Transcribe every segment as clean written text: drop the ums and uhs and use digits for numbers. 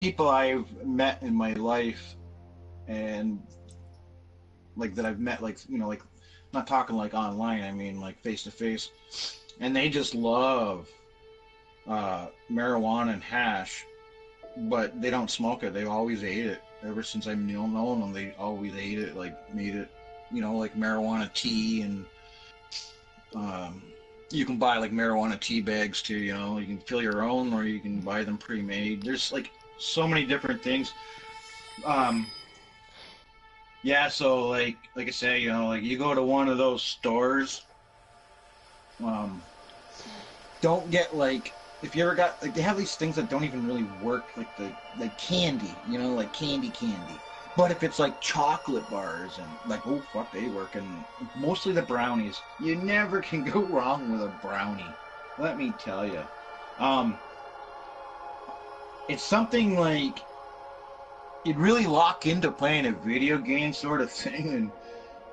people I've met in my life, and like that I've met, like like not talking like online. I mean like face to face, and they just love marijuana and hash, but they don't smoke it. They always ate it. Ever since I've known them, they always ate it, like made it, like marijuana tea, and you can buy like marijuana tea bags too. You can fill your own, or you can buy them pre-made. There's like so many different things. Um, yeah, so like I say, like you go to one of those stores, um, don't get like if you ever got like they have these things that don't even really work, like the like candy, like candy. But if it's like chocolate bars and like oh fuck they work, and mostly the brownies, you never can go wrong with a brownie. Let me tell you, it's something like you'd really lock into playing a video game sort of thing, and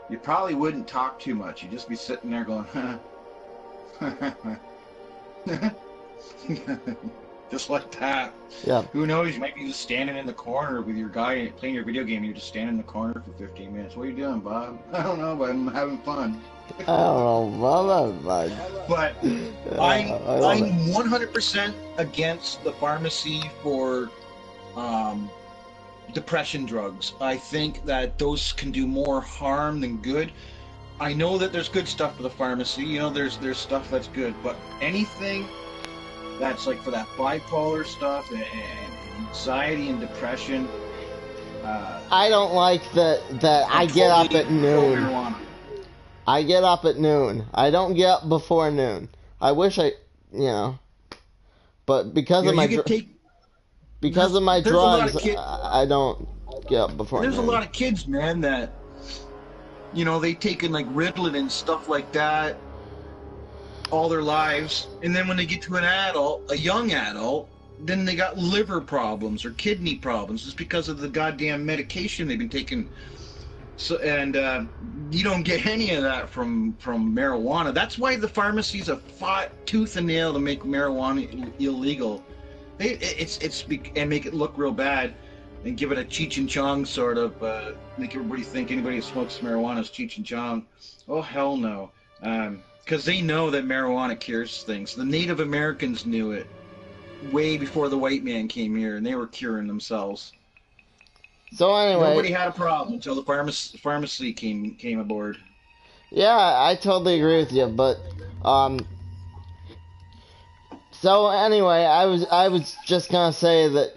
you probably wouldn't talk too much. You'd just be sitting there going, just like that. Yeah. Who knows? You might be just standing in the corner with your guy playing your video game. You're just standing in the corner for 15 minutes. What are you doing, Bob? I don't know, but I'm having fun. I don't know, but I'm 100% against the pharmacy for depression drugs. I think that those can do more harm than good. I know that there's good stuff for the pharmacy. There's stuff that's good, but anything that's like for that bipolar stuff and anxiety and depression. I don't like that I get up at noon. I get up at noon. I don't get up before noon. I wish but because of my drugs, I don't get up before noon. There's a lot of kids, man, that they taken like Ritalin and stuff like that all their lives, and then when they get to a young adult, then they got liver problems or kidney problems just because of the goddamn medication they've been taking. So, and you don't get any of that from marijuana. That's why the pharmacies have fought tooth and nail to make marijuana illegal. And make it look real bad, and give it a Cheech and Chong sort of, make everybody think anybody who smokes marijuana is Cheech and Chong. Oh hell no. Because they know that marijuana cures things. The Native Americans knew it way before the white man came here, and they were curing themselves. So anyway, nobody had a problem until the pharmacy came aboard. Yeah, I totally agree with you, but so anyway, I was just gonna say that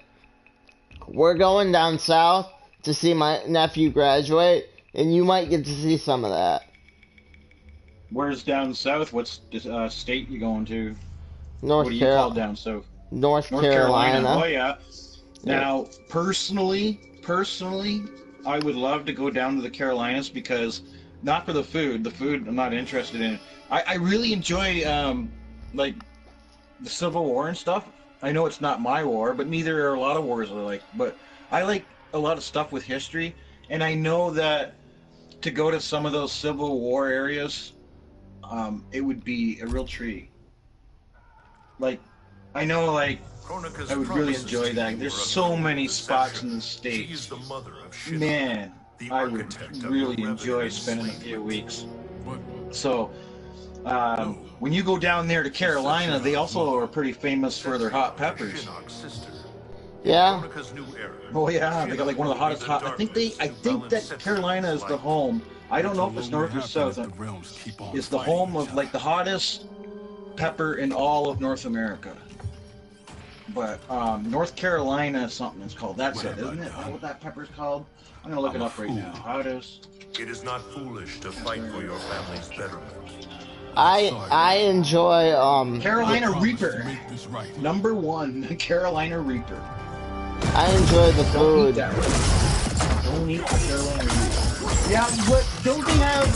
we're going down south to see my nephew graduate, and you might get to see some of that. Where's down south? What's state you going to? What do you call down south? North Carolina. Oh yeah. Now, personally, I would love to go down to the Carolinas because not for the food. The food I'm not interested in. I really enjoy like the Civil War and stuff. I know it's not my war, but neither are a lot of wars I like. But I like a lot of stuff with history, and I know that to go to some of those Civil War areas, it would be a real treat. Like, I know, like, I would really enjoy that. There's so many spots in the States. Man, I would really enjoy spending a few weeks. So, when you go down there to Carolina, they also are pretty famous for their hot peppers. Yeah. Oh yeah, they got like one of the hottest I think that Carolina is the home. I don't know if it's north or south. It's the home of like the hottest pepper in all of North America. But North Carolina something is called. That's it, isn't it? What that pepper's called? I'm gonna look it up right now. Hottest. It is not foolish to fight for your family's betterment. I enjoy Carolina Reaper. Number 1, Carolina Reaper. I enjoy the food. Don't eat the Carolina Reaper. Yeah, but don't they have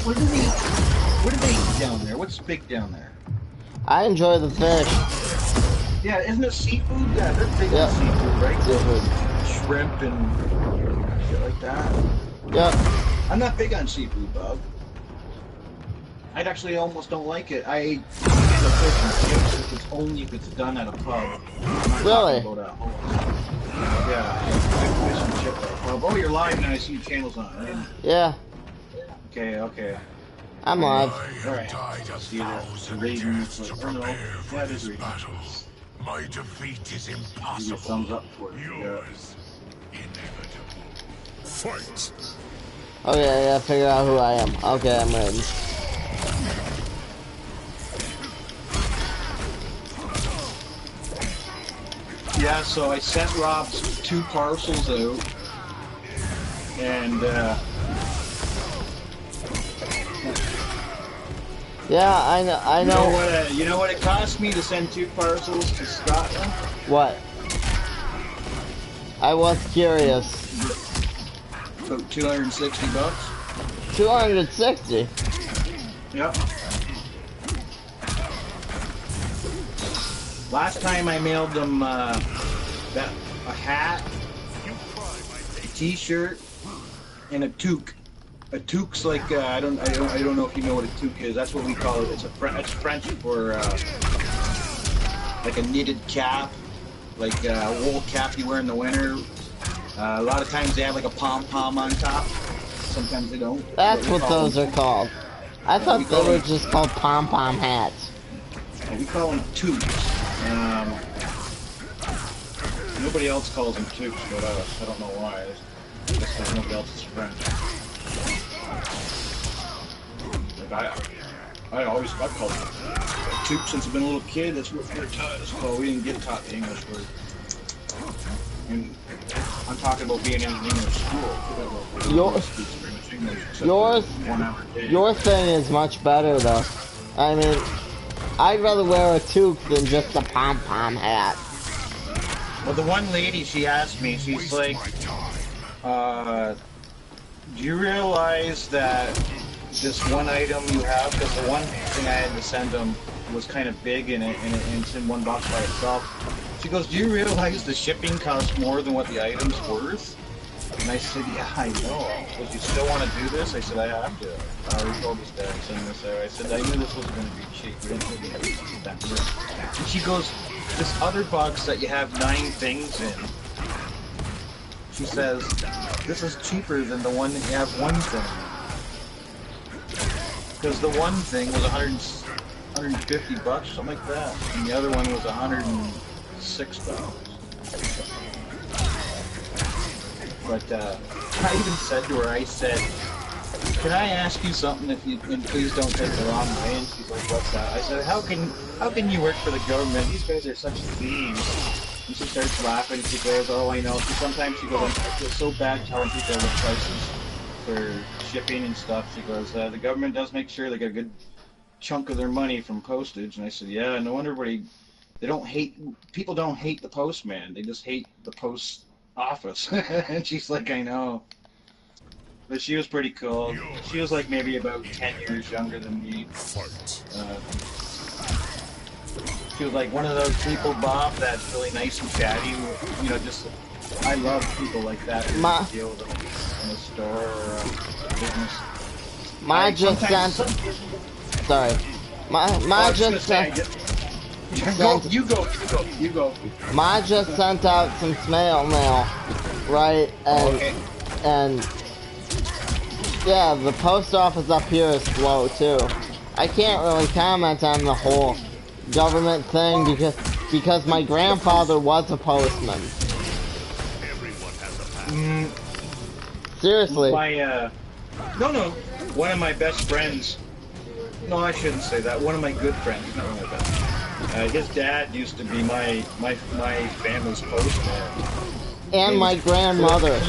what do they eat down there? What's big down there? I enjoy the fish. Yeah, isn't it seafood? Yeah, they're big on seafood, right? Seafood. Shrimp and shit like that. Yep. I'm not big on seafood, Bob. I actually almost don't like it. I eat the fish and chips if it's only if it's done at a pub. Really? yourself. Oh, you're live now. I see your channel's on. Right? Yeah, Okay. I'm live. Alright. Died a See that. thousand Raiden, deaths it's to like, oh no. prepare for Yeah, it this is Raiden. battle. My defeat is Give you a impossible. thumbs up for it. Yours, inevitable. Fight! Okay, I gotta figure out who I am. Okay, I'm ready. Yeah, so I sent Rob 2 parcels out, and Yeah, I know. You know what it cost me to send 2 parcels to Scotland? What? I was curious. About $260. 260. Yep. Last time I mailed them a hat, a T-shirt, and a toque. A toque's like I don't know if you know what a toque is. That's what we call it. It's French for like a knitted cap, like a wool cap you wear in the winter. A lot of times they have like a pom-pom on top. Sometimes they don't. That's what those are called. I thought they were just called pom-pom hats. We call them toques. Nobody else calls them toques but us. I don't know why. I guess because nobody else is French. Like I've called them toques since I've been a little kid. That's what we're taught. It's called. We didn't get taught the English word. And I'm talking about being in an English school. Your thing is much better though. I mean, I'd rather wear a toque than just a pom-pom hat. Well, the one lady, she asked me, she's like, do you realize that this one item you have, because the one thing I had to send them was kind of big and it's in one box by itself. She goes, do you realize the shipping costs more than what the item's worth? And I said, yeah, I know. But you still want to do this? I said, I have to. I already told this guy to send this out. I said, I knew this wasn't going to be cheap. We didn't really have that much. And she goes, this other box that you have 9 things in, she says, this is cheaper than the one that you have 1 thing. Because the one thing was $150, something like that. And the other one was $106. But I even said to her, I said, can I ask you something and please don't take it the wrong way? And she's like, what's that? I said, how can you work for the government? These guys are such thieves. And she starts laughing. She goes, oh, I know. Sometimes she goes, I feel so bad telling people the prices for shipping and stuff. She goes, the government does make sure they get a good chunk of their money from postage. And I said, yeah, no wonder people don't hate the postman. They just hate the post office. And she's like, I know. But she was pretty cool. She was like maybe about 10 years younger than me. She was like one of those people, Bob, that's really nice and chatty. You know, just, I love people like that who deal with them in a store or a business. Ma just sent... You go. Ma just sent out some snail mail, right? And yeah, the post office up here is slow too. I can't really comment on the whole government thing because my grandfather was a postman. Seriously. No. One of my best friends. No, I shouldn't say that. One of my good friends, not one of my best. His dad used to be my family's postman. And my grandmother.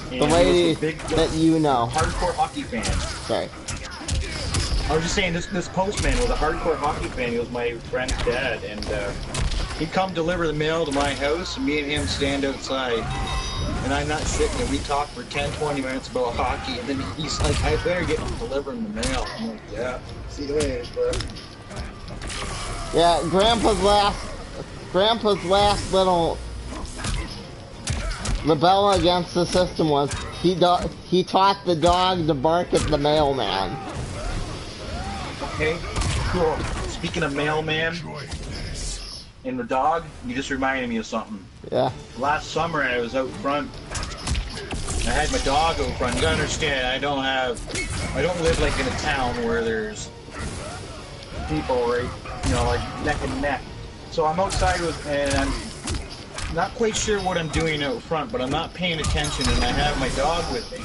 The lady that you know. Hardcore hockey fan. Sorry. I was just saying, this postman was a hardcore hockey fan. He was my friend's dad, and he'd come deliver the mail to my house, and me and him stand outside. And I'm not sitting there. We talk for 10-20 minutes about hockey, and then he's like, I better get delivering the mail. I'm like, yeah, see you later, bro. Yeah, Grandpa's last little rebel against the system was he taught the dog to bark at the mailman. Okay, cool. Speaking of mailman and the dog, you just reminded me of something. Yeah. Last summer I was out front I had my dog out front. You gotta understand, I don't live like in a town where there's people right, you know, like neck and neck. So I'm outside with, and I'm not quite sure what I'm doing out front, but I'm not paying attention, and I have my dog with me.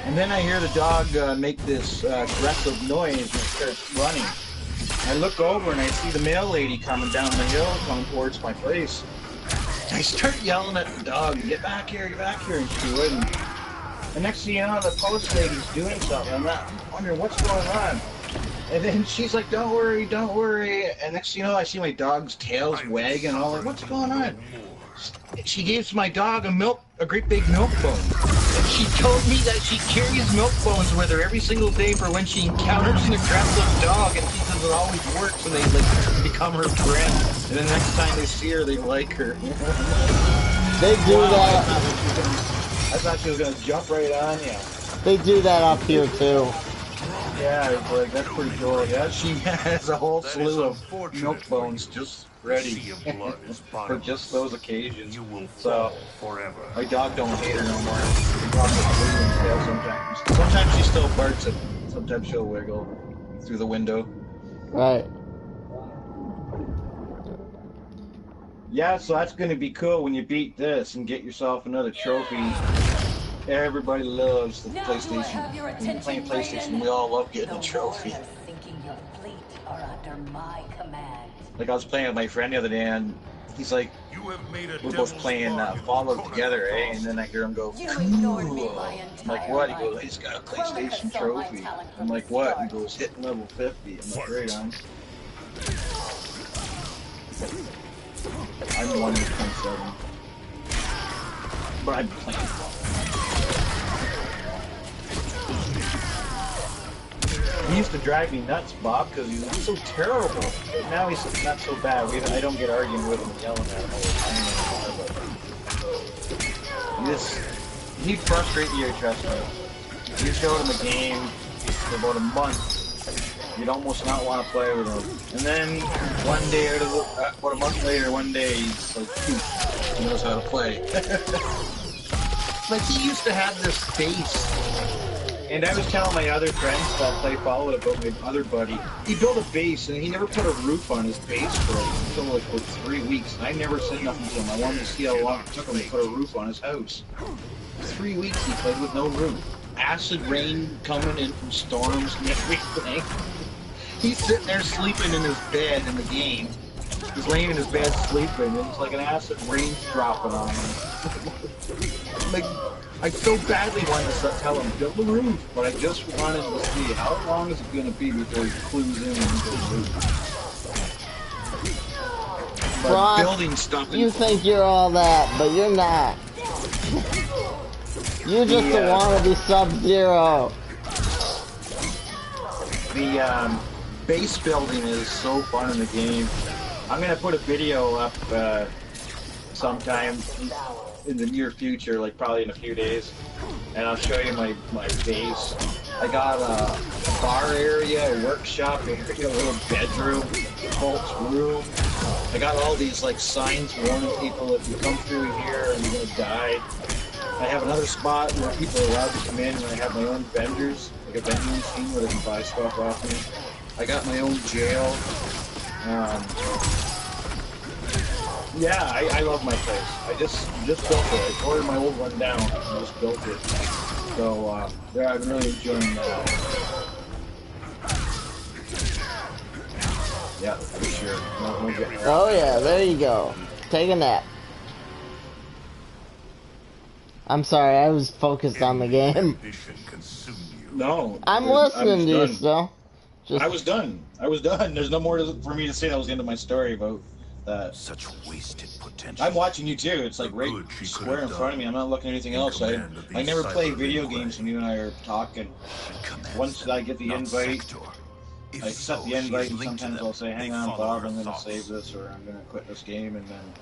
And then I hear the dog make this aggressive noise and it starts running. I look over and I see the mail lady coming down the hill, coming towards my place. I start yelling at the dog, get back here, and she wouldn't. The next thing you know, the post lady's doing something. I'm wondering what's going on. And then she's like, don't worry, don't worry. And next thing you know, I see my dog's tail's wagging, and I'm like, what's going on? She gives my dog a great big milk bone. And she told me that she carries milk bones with her every single day for when she encounters an aggressive dog, and she says it always works, and they like become her friend. And then the next time they see her, they like her. They do that. I thought she was gonna jump right on you. They do that up here too. Yeah, it's like, that's pretty cool. Yeah, she has a whole slew of milk bones just ready for just those occasions. So my dog don't hate her no more. Sometimes. Sometimes she still barks at. Sometimes she'll wiggle through the window. Right. Yeah, so that's gonna be cool when you beat this and get yourself another trophy. Everybody loves the PlayStation. Playing PlayStation, we all love getting a trophy. Like I was playing with my friend the other day, and he's like, we're both playing Fallout together, eh? And then I hear him go, cool. I'm like, what? He goes, he's got a PlayStation trophy. I'm like, what? He goes, hitting level 50. I'm like, right on. I'm 127. But I'm playing Fallout. He used to drive me nuts, Bob, because he was so terrible. But now he's not so bad. I don't get arguing with him and yelling at him all the time. He'd frustrate you, trust me. You showed him a game for about a month, you'd almost not want to play with him. And then one day, or about a month later, one day, he's like, he knows how to play. Like, he used to have this base. And I was telling my other friends that play Fallout about my other buddy. He built a base, and he never put a roof on his base for until like for 3 weeks. And I never said nothing to him. I wanted to see how long it took him to put a roof on his house. 3 weeks he played with no roof. Acid rain coming in from storms and everything. He's sitting there sleeping in his bed in the game. He's laying in his bed sleeping, and it's like an acid rain dropping on him. Like, I so badly wanted to tell him, build the roof, but I just wanted to see how long is it going to be before he clues in and builds the roof. Frost, building stuff. You think you're all that, but you're not. You just want to be Sub-Zero. The base building is so fun in the game. I'm going to put a video up sometime in the near future, like probably in a few days, and I'll show you my base. I got a bar area, a workshop area, a little bedroom, Colt's room. I got all these like signs warning people if you come through here and you're gonna die. I have another spot where people are allowed to come in, and I have my own vendors, like a vending machine where they can buy stuff off me. I got my own jail. Yeah, I love my place. I just built it. I tore my old one down and just built it. So, yeah, I've been really enjoying that. Yeah, for sure. Oh yeah, there you go. Take a nap. I'm sorry, I was focused on the game. No. I'm listening to you still. I was done. There's no more for me to say. That was the end of my story about that. Such wasted potential. I'm watching you too. It's like right square in front of me. I'm not looking at anything else. I never play video games when you and I are talking. Once I get the invite, I accept the invite, and sometimes I'll say, hang on, Bob, I'm going to save this, or I'm going to quit this game, and then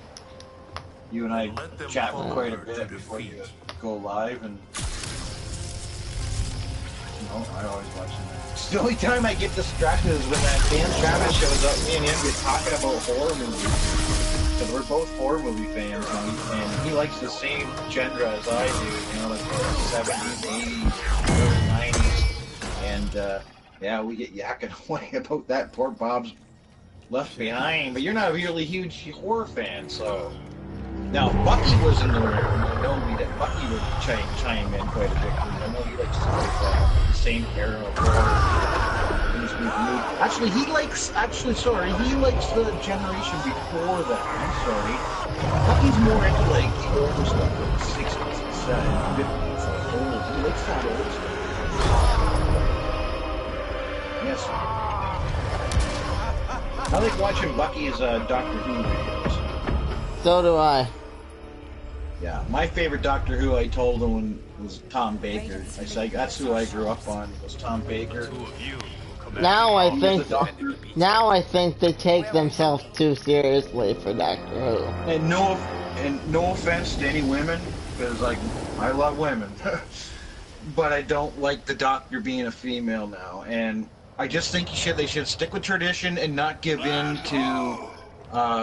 you and I chat for quite a bit before you go live, and I always watch them. The only time I get distracted is when that Dan Travis shows up. Me and him get talking about horror movies, because we're both horror movie fans, and he he likes the same genre as I do, you know, like the 70s, 80s, 90s, and yeah, we get yakking away about that. Poor Bob's left behind, but you're not a really huge horror fan, so. Now, Bucky was in the room. You know me that Bucky would chime in quite a bit. I know he likes the same era of horror. Actually, he likes the generation before that. I'm sorry. Bucky's more into like the older stuff, like the 60s and 50s, like old. He likes that old stuff. Yes. I like watching Bucky's Doctor Who videos. So do I. Yeah, my favorite Doctor Who, I told him, was Tom Baker. I said that's who I grew up on, was Tom Baker. Now I think they take themselves too seriously for Doctor Who. And no offense to any women, because like I love women, but I don't like the Doctor being a female now. And I just think they should stick with tradition and not give in to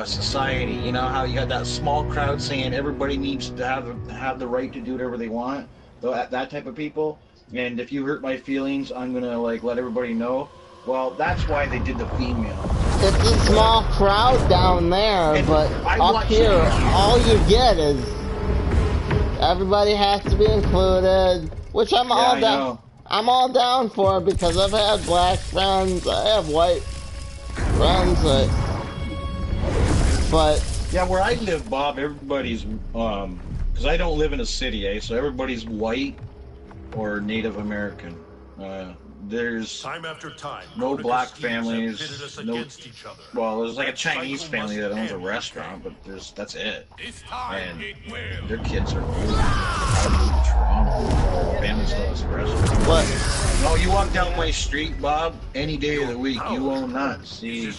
society. You know how you got that small crowd saying everybody needs to have the right to do whatever they want. That type of people. And if you hurt my feelings, I'm gonna like let everybody know. Well, that's why they did the female. It's a small crowd down there, and but up here, all you get is everybody has to be included, which I'm all down. I'm all down for because I've had black friends, I have white friends, but yeah, where I live, Bob, everybody's because I don't live in a city, so everybody's white or Native American. There's time after time, no black families. No, well, there's like a Chinese family that owns a restaurant, but that's it. And their kids are Toronto. Family still has a restaurant. What? Oh, you walk down my street, Bob, any day of the week, you will not see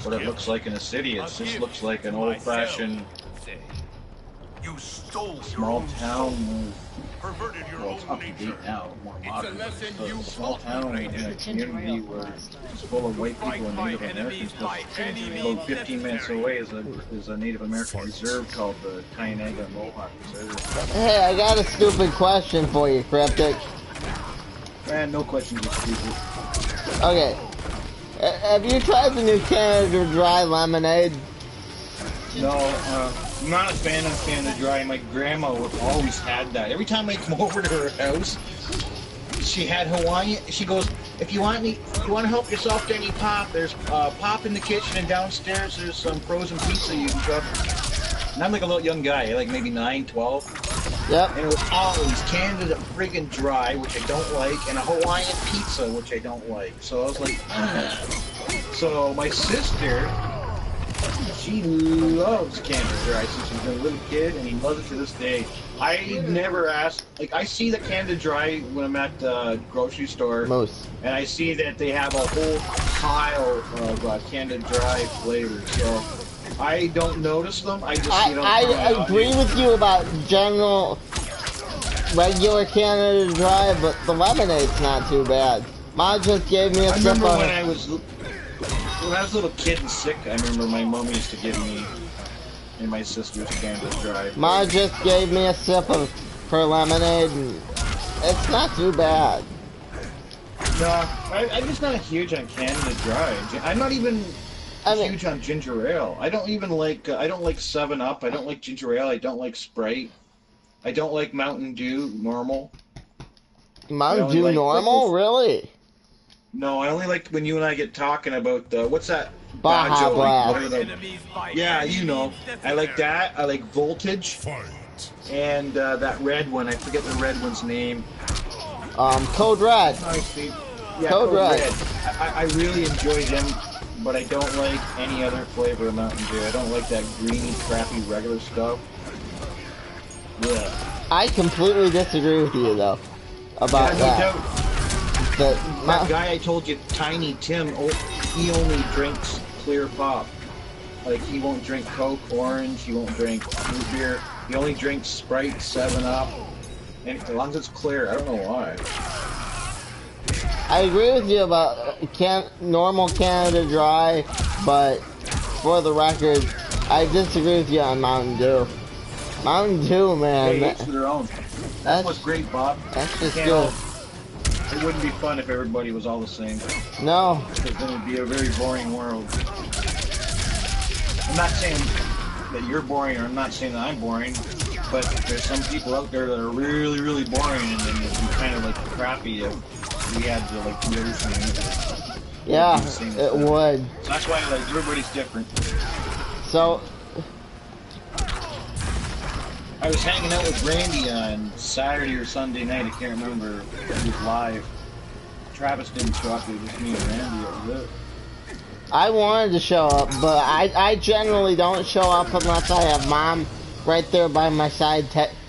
what it looks like in a city. It just looks like an old-fashioned small town. Well, it's up to date now, more modern. But a small town in a community where it's full of white people and Native Americans. About 15 minutes away is a Native American reserve called the Tynega Mohawk Reserve. Hey, I got a stupid question for you, Cryptic. Man, no questions are stupid. Okay. Have you tried the new Canada Dry lemonade? No, I'm not a fan of Canada Dry. My grandma always had that. Every time I come over to her house, she had Hawaiian. She goes, if you want to help yourself to any pop, there's pop in the kitchen, and downstairs there's some frozen pizza you can cook. And I'm like a little young guy, like maybe 9, 12. Yep. And it was always Canada friggin' Dry, which I don't like, and a Hawaiian pizza, which I don't like. So I was like, So my sister, she loves Canada Dry since she's been a little kid, and he loves it to this day. I never asked, like, I see the Canada Dry when I'm at the grocery store, and I see that they have a whole pile of Canada Dry flavors, so I don't notice them. I just, I agree with you about general regular Canada Dry, but the lemonade's not too bad. Ma just gave me a sip of... when I was a little kid and sick, I remember my mom used to give me and my sister's Canada Dry. Ma just gave me a sip of her lemonade, and it's not too bad. No, I'm just not huge on Canada Dry. I'm not even huge on ginger ale. I don't even like, I don't like 7-Up, I don't like ginger ale, I don't like Sprite. I don't like Mountain Dew Normal. Mountain Dew Normal? Really? No, I only like when you and I get talking about what's that? Baja Blast. Yeah, you know. I like that. I like Voltage. And that red one. I forget the red one's name. Code Red. Yeah, Code Red. I really enjoy them, but I don't like any other flavor of Mountain Dew. I don't like that greeny, crappy, regular stuff. Yeah. I completely disagree with you, though, about that. That guy I told you, Tiny Tim, he only drinks clear pop. Like, he won't drink Coke, Orange, he won't drink root beer. He only drinks Sprite, 7-Up, and as long as it's clear, I don't know why. I agree with you about normal Canada Dry, but for the record, I disagree with you on Mountain Dew. Mountain Dew, man. Hey, each to their own. That's what's great, Bob. That's just good. It wouldn't be fun if everybody was all the same. No. Because then it'd be a very boring world. I'm not saying that you're boring, or I'm not saying that I'm boring, but there's some people out there that are really, really boring, and then it'd be kind of like crappy if we had to like do everything. Yeah, it would. So that's why like everybody's different. So I was hanging out with Randy on Saturday or Sunday night. I can't remember. It was live. Travis didn't show up. It was just me and Randy. That was it. I wanted to show up, but I generally don't show up unless I have Mom right there by my side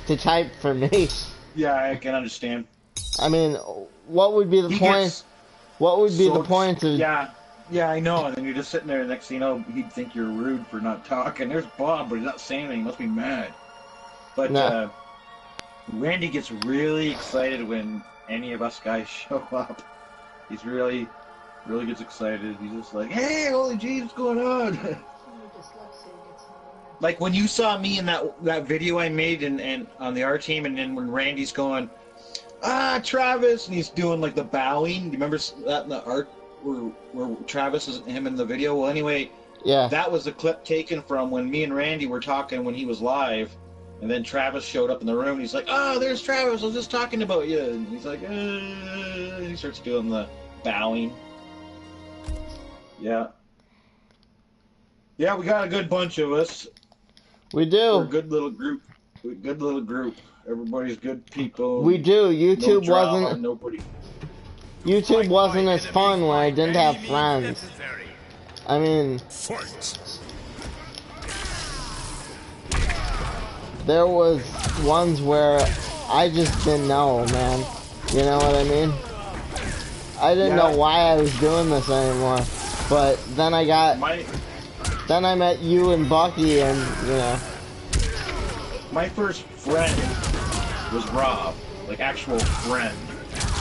to type for me. Yeah, I can understand. I mean, what would be the point? What would be the point of? Yeah, I know. And then you're just sitting there. The next thing you know, he'd think you're rude for not talking. There's Bob, but he's not saying anything. He must be mad. But No. Randy gets really excited when any of us guys show up. He's really gets excited. He's just like, "Hey, holy jeez, what's going on?" Like when you saw me in that video I made and on the R team, and then when Randy's going, Travis, and he's doing like the bowing. Do you remember that in the art where Travis is him in the video? Well, anyway, Yeah. that was the clip taken from when me and Randy were talking when he was live. And then Travis showed up in the room, and he's like, "Oh, there's Travis, I was just talking about you." And he's like, and he starts doing the bowing. Yeah. Yeah, we got a good bunch of us. We do. We're a good little group. Good little group. Everybody's good people. We do. YouTube No drama, wasn't. Nobody. YouTube wasn't as fun when I didn't have friends. I mean, there was ones where I just didn't know, man. You know what I mean? I didn't know why I was doing this anymore. But then then I met you and Bucky, and you know. My first friend was Rob, like actual friend.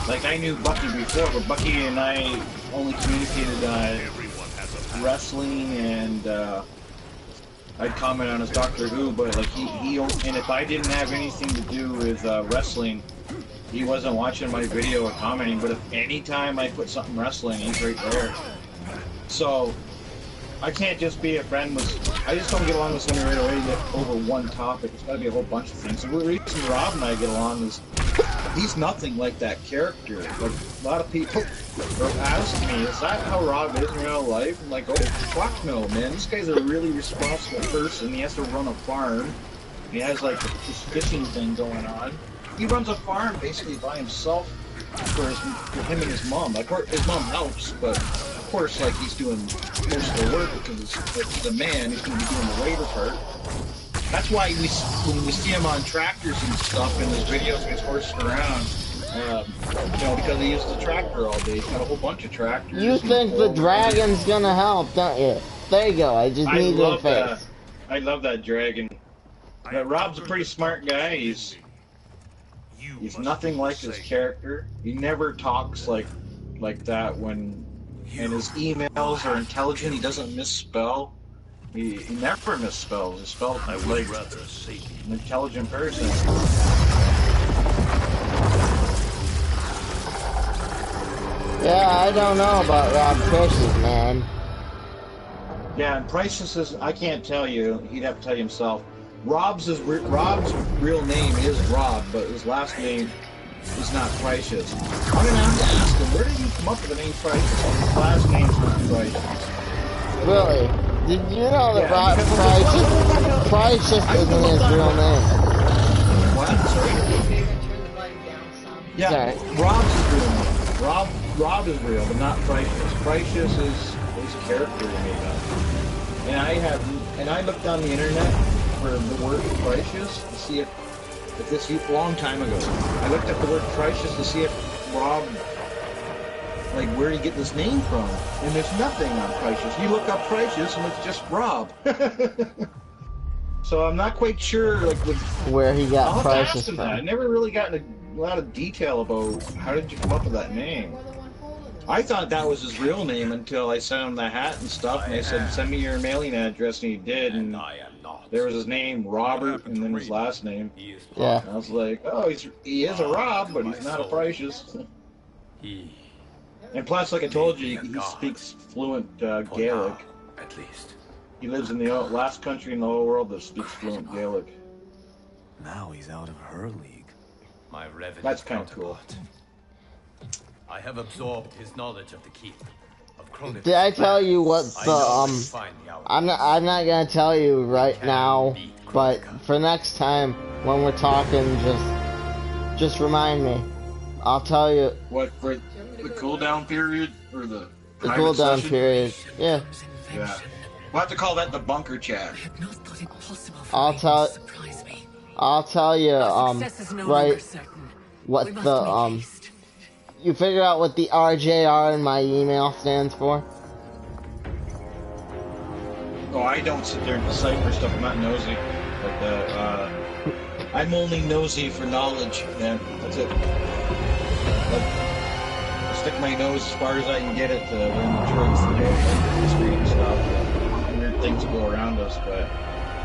Like I knew Bucky before, but Bucky and I only communicated wrestling, and I'd comment on his Doctor Who, but like he and if I didn't have anything to do with wrestling, he wasn't watching my video or commenting. But if any time I put something wrestling, he's right there. So I can't just be a friend with. I just don't get along with somebody right away over one topic. It's got to be a whole bunch of things. So the reason Rob and I get along is he's nothing like that character. Like a lot of people ask me, "Is that how Rob is in real life?" I'm like, "Oh fuck no, man! This guy's a really responsible person. He has to run a farm. He has like this fishing thing going on. He runs a farm basically by himself for him and his mom. Like his mom helps, but." Of course, like he's doing most of the work because he's a man. He's going to be doing the labor part. That's why when we see him on tractors and stuff in his videos, when he's horsing around, you know, because he uses the tractor all day. He's got a whole bunch of tractors. You think the dragon's gonna help, don't you? There you go. I just need your face. I love that dragon. Rob's a pretty smart guy. He's nothing like his character. He never talks like that when. And his emails are intelligent. He doesn't misspell. He never misspells. He spells my like an intelligent person. Yeah, I don't know about Rob Precious, man. Yeah, and Precious is. I can't tell you. He'd have to tell you himself. Rob's real name is Rob, but his last name is not Precious. I'm gonna have to ask him, where did you come up with the name Precious? His last name's not Precious. Really? Did you know that Rob Precious isn't his real name? What? Sorry? Yeah, Sorry. Rob's his real name. Rob is real, but not Precious. Precious is a character he made up. And I looked on the internet for the word Precious to see if this a long time ago. I looked up the word Precious to see if Rob, like, where did he get this name from? And there's nothing on Precious. You look up Precious and it's just Rob. So I'm not quite sure, like, where he got Precious from. from. I never really got into a lot of detail about how did you come up with that name. I thought that was his real name until I sent him the hat and stuff, and they said, "Send me your mailing address," and he did. And there was his name, Robert, and then his last name. Yeah. And I was like, oh, he is a Rob, but he's not a Precious. And plus, like I told you, he speaks fluent Gaelic. At least. He lives in the last country in the whole world that speaks fluent Gaelic. Now he's out of her league. My revenue. That's kind of cool. I have absorbed his knowledge of the keep. Did I tell you what the I'm not gonna tell you right now, but for next time when we're talking, just remind me. I'll tell you. What, for the cooldown period or the cooldown period? Yeah. Yeah. We'll have to call that the bunker chat. I'll tell you right what the you figure out what the RJR in my email stands for? Oh, I don't sit there and decipher stuff. I'm not nosy. But, I'm only nosy for knowledge, man. That's it. I stick my nose as far as I can get it to learn the truth about history and stuff. Weird things go around us, but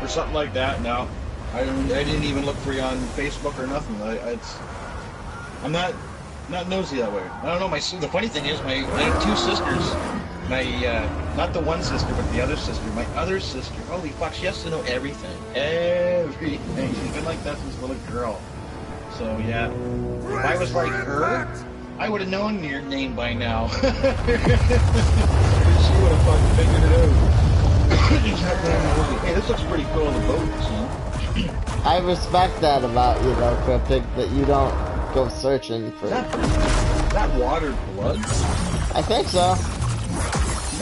for something like that, no. I didn't even look for you on Facebook or nothing. I'm not nosy that way. I don't know. The funny thing is, I have two sisters. Not the one sister, but the other sister. My other sister. Holy fuck, she has to know everything. Everything. She's been like that since a little girl. So yeah, if I was like her, I would have known your name by now. She would have fucking figured it out. Hey, this looks pretty cool on the boat, son. I respect that about you, though, Cryptic, that you don't go searching for. Is that water blood? I think so.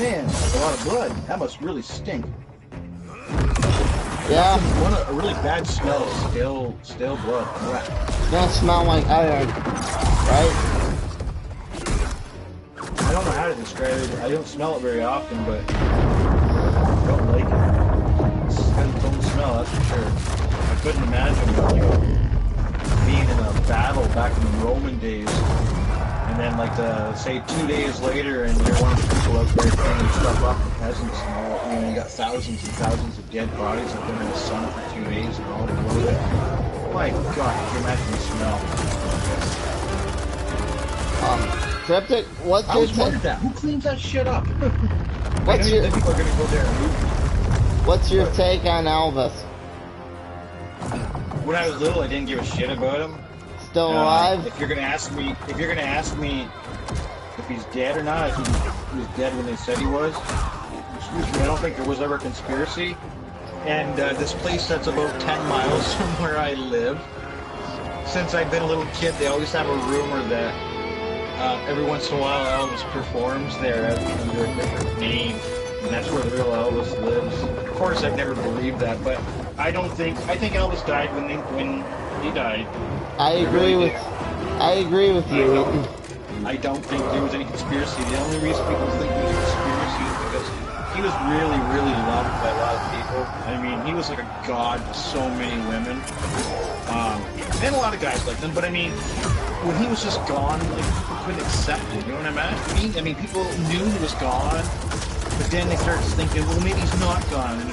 Man, that's a lot of blood. That must really stink. Yeah. A really bad smell of stale blood. It's gonna smell like iron, right? I don't know how to describe it. I don't smell it very often, but I don't like it. It's got its own smell, that's for sure. I couldn't imagine being in a battle back in the Roman days, and then say 2 days later, and you're one of the people out there cleaning stuff up, the peasants, and you got thousands and thousands of dead bodies that have been in the sun for 2 days and all bloated. My God, can you imagine the smell? Cryptic, what's I your was wondering that. Who cleans that shit up? What's your people are gonna go there and move. What's your take on Elvis? When I was little, I didn't give a shit about him. Still alive? If you're gonna ask me if he's dead or not, I think he was dead when they said he was. Excuse me, I don't think there was ever a conspiracy. And this place that's about 10 miles from where I live, since I've been a little kid, they always have a rumor that every once in a while Elvis performs there under a different name, and that's where the real Elvis lives. Of course, I've never believed that, but I think Elvis died when he died. I agree with you. I don't think there was any conspiracy. The only reason people think there was a conspiracy is because he was really, really loved by a lot of people. I mean, he was like a god to so many women. And a lot of guys liked him, but I mean, when he was just gone, like, people couldn't accept it, you know what I mean? I mean, people knew he was gone, but then they started thinking, well, maybe he's not gone. And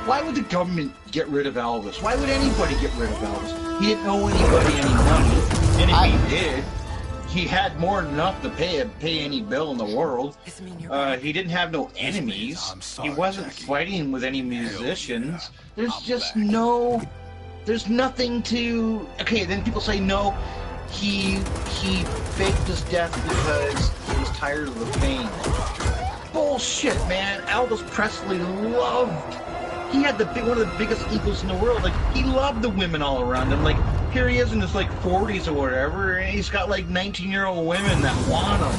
why would the government get rid of Elvis? Why would anybody get rid of Elvis? He didn't owe anybody any money, and if he did, he had more than enough to pay any bill in the world. He didn't have no enemies. He wasn't fighting with any musicians. There's nothing to... Okay, then people say, no, he faked his death because he was tired of the pain. Bullshit, man. Elvis Presley loved... He had one of the biggest egos in the world. Like, he loved the women all around him. Like, here he is in his, 40s or whatever, and he's got, 19-year-old women that want him.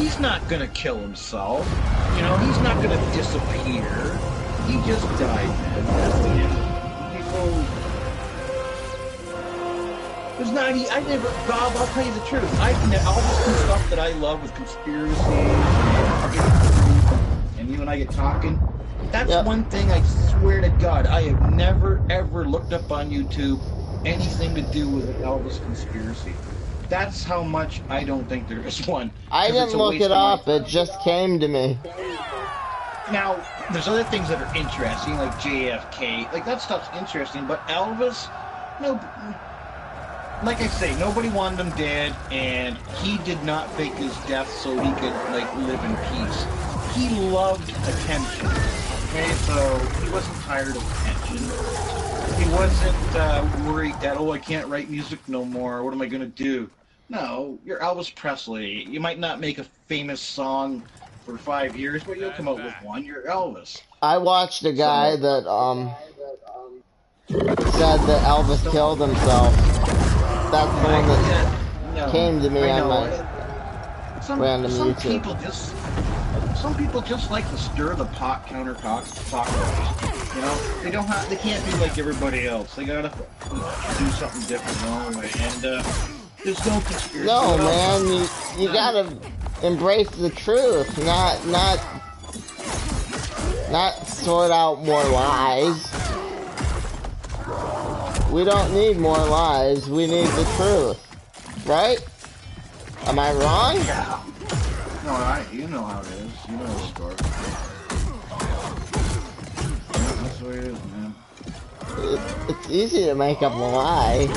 He's not gonna kill himself. You know, he's not gonna disappear. He just died, man. That's the end. People... There's not... Bob, I'll tell you the truth. All this stuff that I love with conspiracies, and you and I get talking... That's one thing I swear to God, I have never, ever looked up on YouTube anything to do with an Elvis conspiracy. That's how much I don't think there is one. I didn't look it up, it just came to me. Now, there's other things that are interesting, like JFK. Like, that stuff's interesting, but Elvis, no. Like I say, nobody wanted him dead, and he did not fake his death so he could, like, live in peace. He loved attention. Okay, so he wasn't tired of attention. He wasn't worried that, oh, I can't write music no more. What am I going to do? No, you're Elvis Presley. You might not make a famous song for 5 years, but you'll come out with one. You're Elvis. I watched a guy that said that Elvis killed himself. That's the one that came to me on my random YouTube. Some people just like to stir the pot countertop. You know, they can't be like everybody else. They gotta do something different their own way. And there's no conspiracy. No, man, you gotta embrace the truth, not sort out more lies. We don't need more lies. We need the truth, right? Am I wrong? Yeah. No, you know how it is. You know the story. That's the way it is, man. It's easy to make up a lie.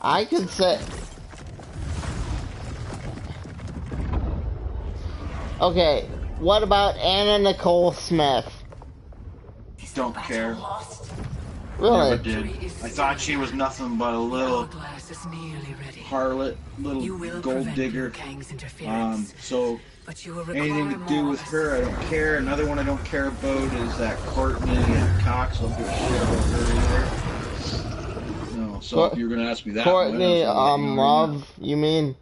I could say... Okay, what about Anna Nicole Smith? Don't care. Really? Never did. I thought she was nothing but a little harlot, little gold digger. So anything to do with her, I don't care. Another one I don't care about is that Courtney Cox. I don't give a shit about her either. No, so if you're gonna ask me that, Courtney Love, you mean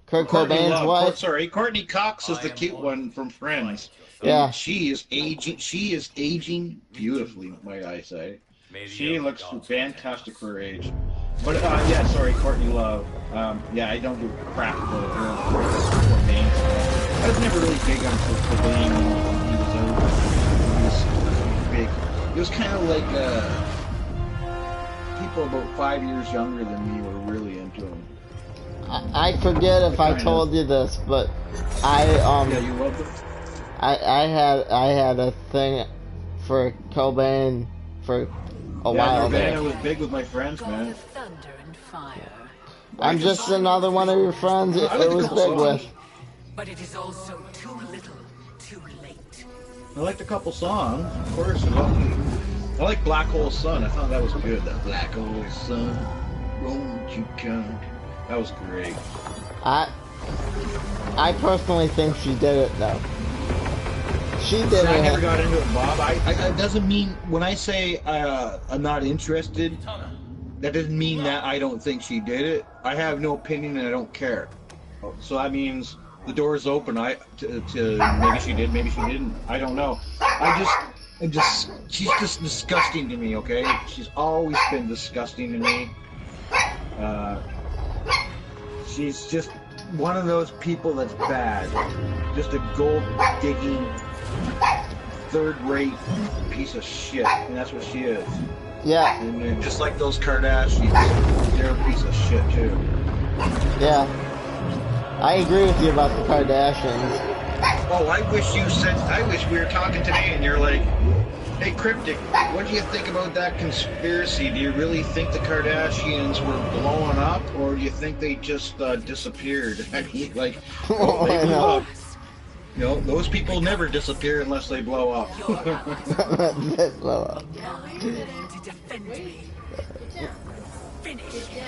Kurt Cobain's wife? Sorry, Courtney Cox is the cute one from Friends. Yeah. She is aging. She is aging beautifully, might I say. She looks fantastic for her age. But yeah, sorry, Courtney Love. Yeah, I don't give a crap about her. Cobain stuff. I was never really big on Kurt Cobain when he was out. He was big. It was kind of like people about 5 years younger than me were really into him. I forget if I told you this, but Yeah, you loved it. I had a thing for Cobain for a while there. I was big with my friends, man. I'm just another one of your friends it was big with. But it is also too little, too late. I liked a couple songs, of course. I like Black Hole Sun. I thought that was good. That Black Hole Sun, won't you come? That was great. I personally think she did it though. She did it. I never got into it, Bob. It doesn't mean when I say I'm not interested. That doesn't mean that I don't think she did it. I have no opinion and I don't care. So that means the door's open. To maybe she did, maybe she didn't. I don't know. She's just disgusting to me. Okay, she's always been disgusting to me. She's just one of those people that's bad. Just a gold-digging, third-rate piece of shit, and that's what she is. Yeah. And just like those Kardashians, they're a piece of shit too. Yeah. I agree with you about the Kardashians. Oh, I wish we were talking today and you're like, hey, Cryptic, what do you think about that conspiracy? Do you really think the Kardashians were blowing up, or do you think they just disappeared? I mean, like, oh, they blew up. You know, those people never disappear unless they blow up. Blow up.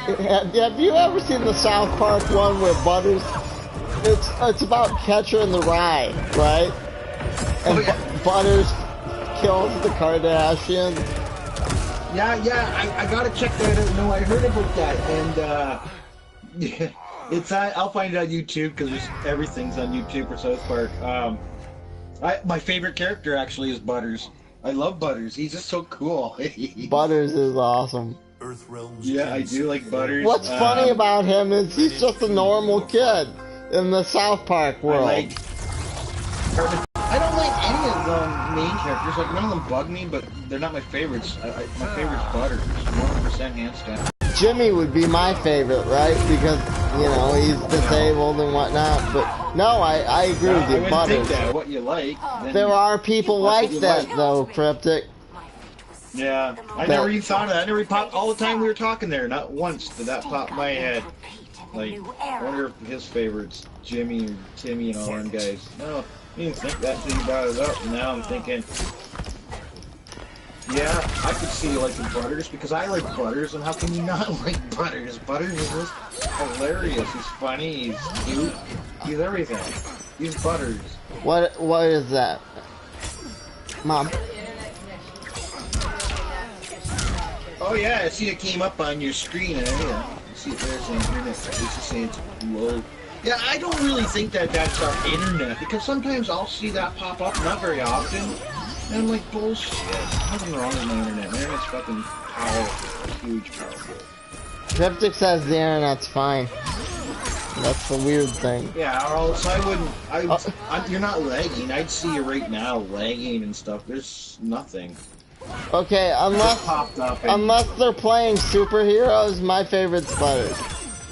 Have you ever seen the South Park one where Butters? It's about Catcher in the Rye, right? And Butters kills the Kardashians. Yeah, I gotta check that out. No, I heard about that, and yeah, it's I'll find it on YouTube because everything's on YouTube for South Park. My favorite character actually is Butters. I love Butters. He's just so cool. Butters is awesome. Yeah, I do like Butters. What's funny about him is he's just a normal kid in the South Park world. I don't like any of the main characters. Like, none of them bug me, but they're not my favorites. My favorite's Butters. 100% hands down. Jimmy would be my favorite, right? Because you know, he's disabled and whatnot. But no, I agree with you, I wouldn't think that. What you like. There are people like that, though, Cryptic. Yeah, I never even thought of that. I never even popped all the time we were talking there. Not once did that pop in my head. Like, I wonder if his favorites, Jimmy or Timmy and all them guys. No, I didn't think that until you brought it up. And now I'm thinking, yeah, I could see you liking Butters because I like Butters, and how can you not like Butters? Butters is just hilarious. He's funny. He's cute. He's everything. He's Butters. What is that, Mom? Oh yeah, I see it came up on your screen. And see it there's the internet. It's just saying it's low. Yeah, I don't really think that that's our internet because sometimes I'll see that pop up, not very often, and I'm like, bullshit. Nothing wrong with my internet. My internet's fucking powerful, huge powerful. Cryptic says the internet's fine. That's the weird thing. Yeah, or else I wouldn't. You're not lagging. I'd see you right now lagging and stuff. There's nothing. Okay, unless they're playing superheroes, my favorite's Butters.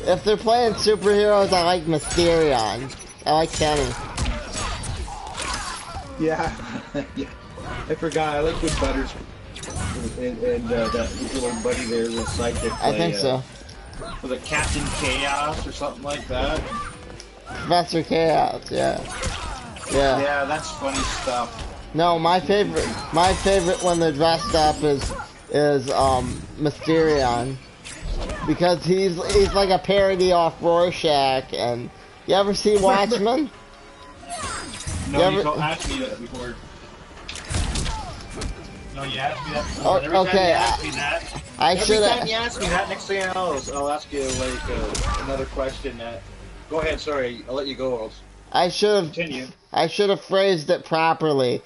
If they're playing superheroes, I like Mysterion. I like Kenny. Yeah, yeah. I forgot. I like good Butters and that little buddy there, little sidekick. I think so. Was it Captain Chaos or something like that? Professor Chaos, yeah. Yeah. Yeah, that's funny stuff. No, my favorite when they're dressed up is Mysterion, because he's like a parody off Rorschach. And you ever see Watchmen? No, you asked me that before. No, you asked me that before. Every okay. time you ask me that, Every time you ask me that, next thing I'll ask you like another question. Go ahead. Sorry, I'll let you go. I should have phrased it properly.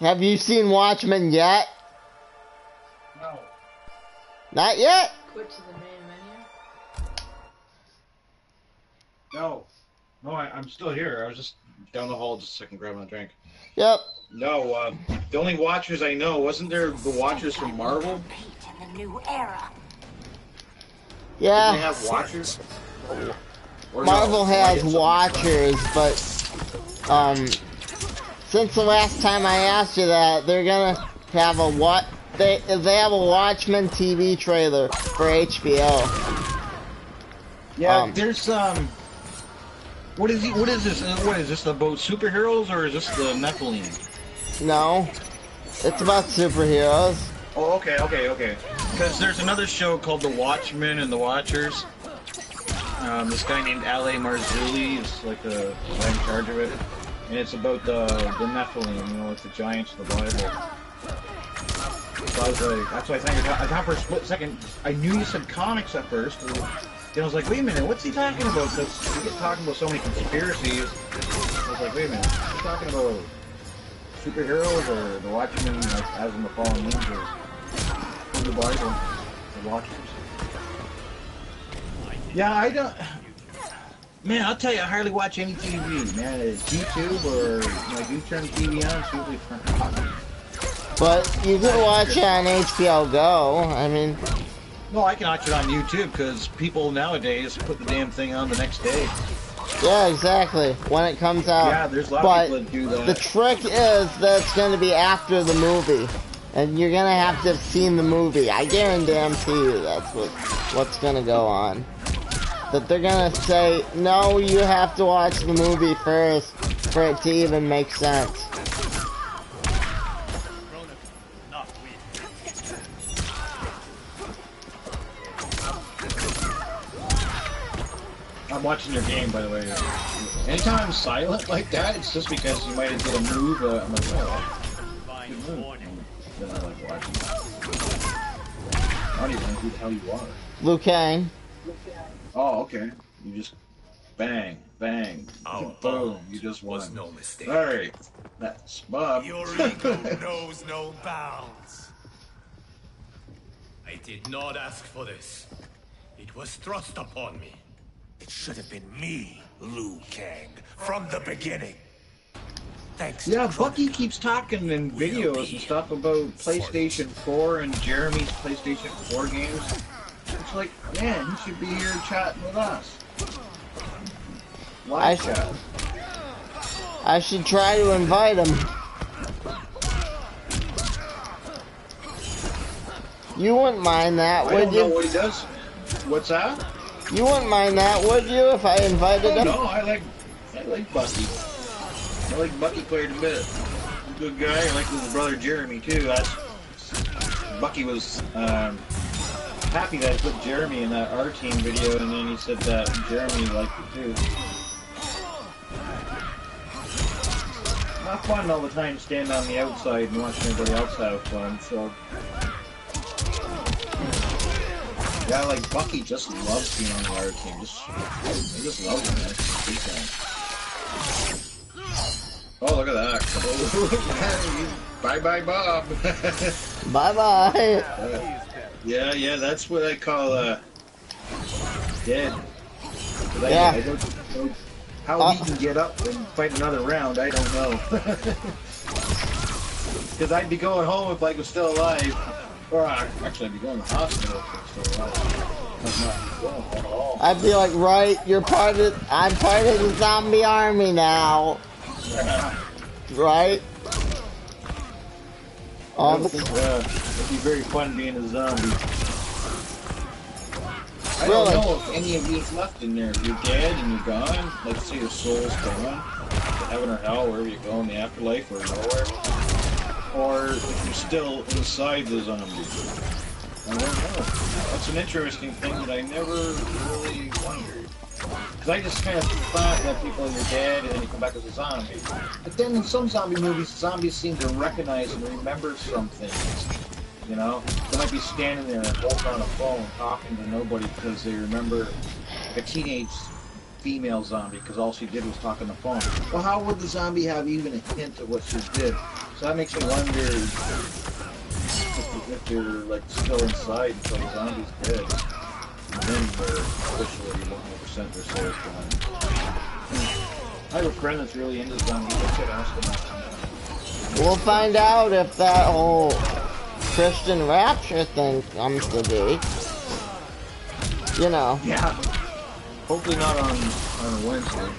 Have you seen Watchmen yet? No. Not yet? Quit to the main menu. No. No, I'm still here. I was just down the hall just a second grabbing a drink. Yep. No, the only Watchers I know, wasn't there the Watchers from Marvel? In the new era. Yeah. Did they have Watchers? Or Marvel no? has Watchers, but since the last time I asked you that, they're gonna have they have a Watchmen TV trailer for HBO. Yeah, there's What is this? What is this about superheroes or is this the Nephilim? No, it's about superheroes. Oh, okay. Because there's another show called The Watchmen and the Watchers. This guy named Ale Marzulli is like the guy in charge of it. And it's about the Nephilim, you know, like the giants of the Bible. So I was like, that's why I thought for a split second, I knew you said comics at first. And I was like, wait a minute, what's he talking about? Because we get talking about so many conspiracies. I was like, wait a minute, is he talking about superheroes or the Watchmen, like, as in the Fallen Angels? From the Bible, the Watchers. Yeah, I don't... Man, I'll tell you, I hardly watch any TV, man. It's YouTube or, like, you turn the TV on, it's usually for hockey. But you can watch it on HBO Go, I mean... No, I can watch it on YouTube, because people nowadays put the damn thing on the next day. Yeah, exactly, when it comes out. Yeah, there's a lot of people that do that. The trick is that it's going to be after the movie. And you're going to have to have seen the movie. I guarantee you that's what's going to go on. That they're gonna say, no, you have to watch the movie first for it to even make sense. I'm watching your game, by the way. Anytime I'm silent like that, it's just because you might have did a move. I'm like, oh, good move. Then I like watching it. I don't even know who the hell you are. Liu Kang. Oh, okay. You just bang, bang, boom. You just won. Was no mistake. Alright, that's Bob. Your ego knows no bounds. I did not ask for this. It was thrust upon me. It should have been me, Liu Kang, from the beginning. Thanks. Yeah, Bucky keeps talking in videos and stuff about PlayStation 4 and Jeremy's PlayStation 4 games. It's like, man, he should be here chatting with us. Live chat. I should try to invite him. You wouldn't mind that, would you? I don't know what he does. What's that? You wouldn't mind that, would you, if I invited him? No, I like Bucky. I like Bucky quite a bit. He's a good guy. I like his brother Jeremy too. Bucky was happy that I put Jeremy in that R Team video, and then he said that Jeremy liked it too. Not fun all the time standing on the outside and watching everybody else have fun, so. Yeah, like Bucky just loves being on the R Team. He just loves it, man. Oh, look at that. Bye-bye, Bob. Bye-bye. Yeah, that's what I call, dead. Yeah. I don't know how he can get up and fight another round, I don't know. Because I'd be going home if I was still alive. Or actually, I'd be going to the hospital if I was still alive. I'm not going home at all. I'd be like, right, I'm part of the zombie army now. Right? It'd be very fun being a zombie. I don't know if any of you's left in there. If you're dead and you're gone, like say your soul's gone, to heaven or hell, wherever you go in the afterlife or nowhere, or if you're still inside the zombie. I don't know. That's an interesting thing that I never really wondered. Because I just kind of thought that people are dead and then you come back as a zombie. But then in some zombie movies, zombies seem to recognize and remember some things. You know? They might be standing there holding on a phone talking to nobody because they remember like a teenage female zombie because all she did was talk on the phone. Well, how would the zombie have even a hint of what she did? So that makes me wonder if they're like still inside until the zombie's dead. And then they're officially 100% their soul's gone. I have a friend that's really into zombies. I should ask him that. We'll find out if that whole Christian rapture thing comes to be. You know. Yeah. Hopefully not on a Wednesday.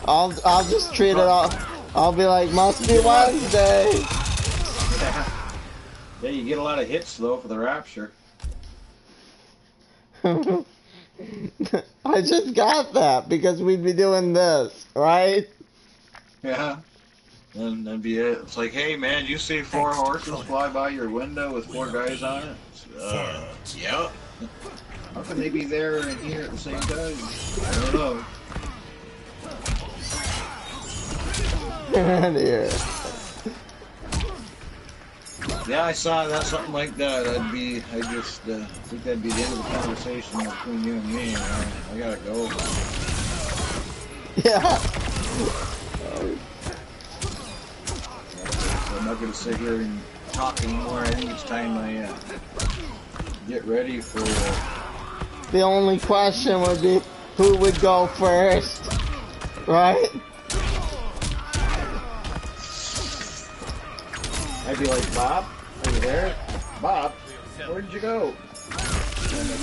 I'll just treat it all. I'll be like, must be Wednesday. Yeah, you get a lot of hits though for the rapture. I just got that because we'd be doing this, right? Yeah. And that'd be it. It's like, hey man, you see 4 horses fly by your window with 4 guys on it? Yeah. How can they be there and here at the same time? I don't know. Here. Yeah, I saw that, something like that. I just think that'd be the end of the conversation between you and me. I gotta go. Yeah. I'm not gonna sit here and talk anymore. I think it's time I get ready for. The only question would be, who would go first, right? I'd be like, Bob, are you there? Bob, where did you go?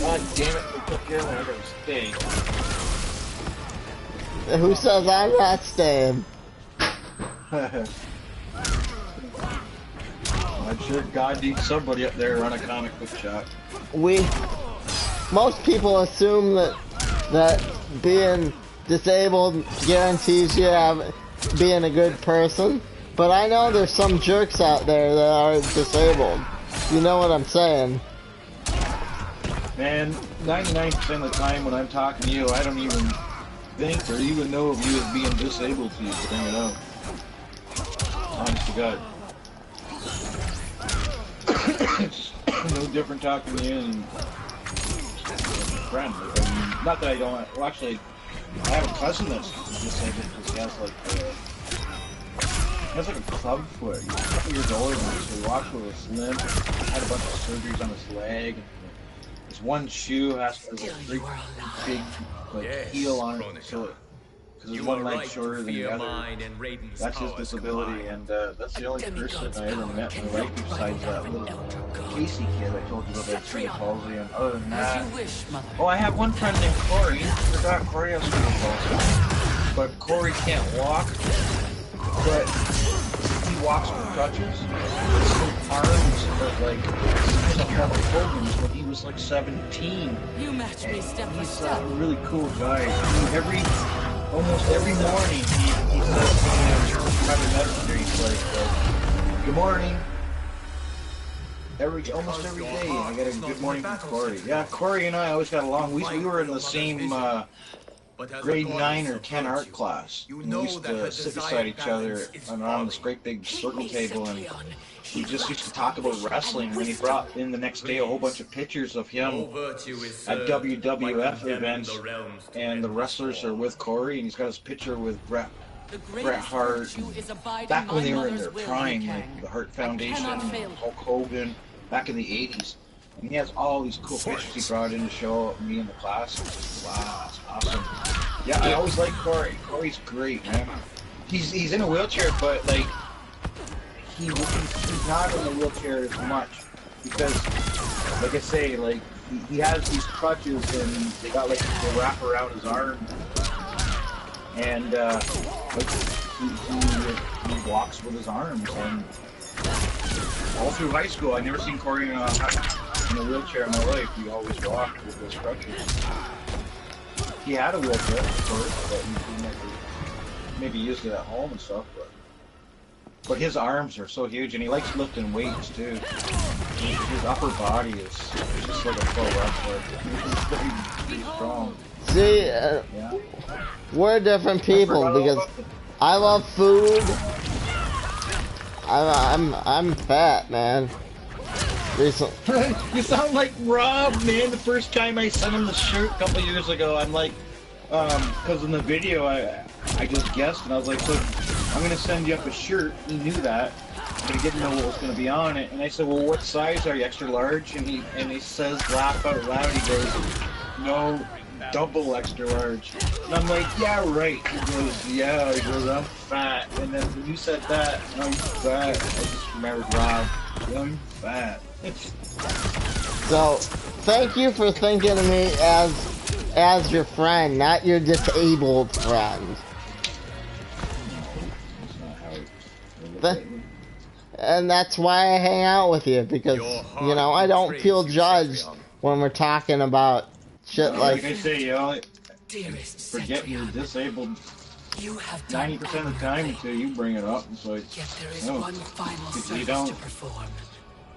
God damn it, we took you and I'm gonna stay. Who says I'm not staying? I'm sure God needs somebody up there to run a comic book shop. Most people assume that being disabled guarantees you being a good person, but I know there's some jerks out there that are disabled. You know what I'm saying? Man, 99% of the time when I'm talking to you, I don't even think or even know of you as being disabled to you to bring it up. Honest to God. It's no different talking to you than friend. I mean, not that I don't. Well, actually, I have a cousin that's disabled because he has like a club foot. He's a couple years older than me, so he walks with a limp. Had a bunch of surgeries on his leg. His one shoe has a big heel on it, so because his one leg shorter than the other. That's his disability, and that's the only person I ever met in my life besides that little Casey kid I told you about that cerebral palsy, and other than that... As you wish, Mother. Oh, I have one friend named Corey. I forgot Corey has cerebral palsy. But Corey can't walk, but he walks with crutches. His arms are like the Hulk Hogan's when he was like 17. You match me step by He's step. a really cool guy. Almost every morning he says private medicine. He's like, good morning. Almost every day I get a good morning from Corey. Yeah, Corey and I always got along. We were in the same grade 9 or 10 art class. We used to sit beside each other around this great big circle table, and we just used to talk about wrestling. And then he brought in the next day a whole bunch of pictures of him at WWF events, and the wrestlers are with Corey, and he's got his picture with Bret Hart, back when they were in their prime, like the Hart Foundation, Hulk Hogan, back in the 80s. And he has all these cool pictures he brought in to show me in the class. Wow, that's awesome. Yeah, I always like Corey. Corey's great, man. He's in a wheelchair, but like he's not in the wheelchair as much because, like I say, like he has these crutches and they got like the wrap around his arm, and like he walks with his arms. And all through high school, I never seen Corey in a wheelchair in my life. He always walked with those crutches. He had a wheelchair, of course, but he never maybe used it at home and stuff. But his arms are so huge, and he likes lifting weights too. His upper body is just like a pro wrestler. He's pretty strong. See, Yeah. we're different people because I love food. I'm fat, man. Recently. You sound like Rob, man. The first time I sent him the shirt a couple years ago, I'm like, because in the video I just guessed, and I was like, so I'm gonna send you up a shirt. He knew that, but he didn't know what was gonna be on it. And I said, well, what size are you? Extra large? And he says, laugh out loud. He goes, no, double extra large. And I'm like, yeah, right. He goes, yeah. He goes, I'm fat. And then when you said that, I'm fat, I just remembered Rob. I'm fat. So, thank you for thinking of me as your friend, not your disabled friend. And that's why I hang out with you, because, you know, I don't feel judged when we're talking about shit like... I say, you know, forget you're disabled 90% of the time until you bring it up, and so it's... If you don't...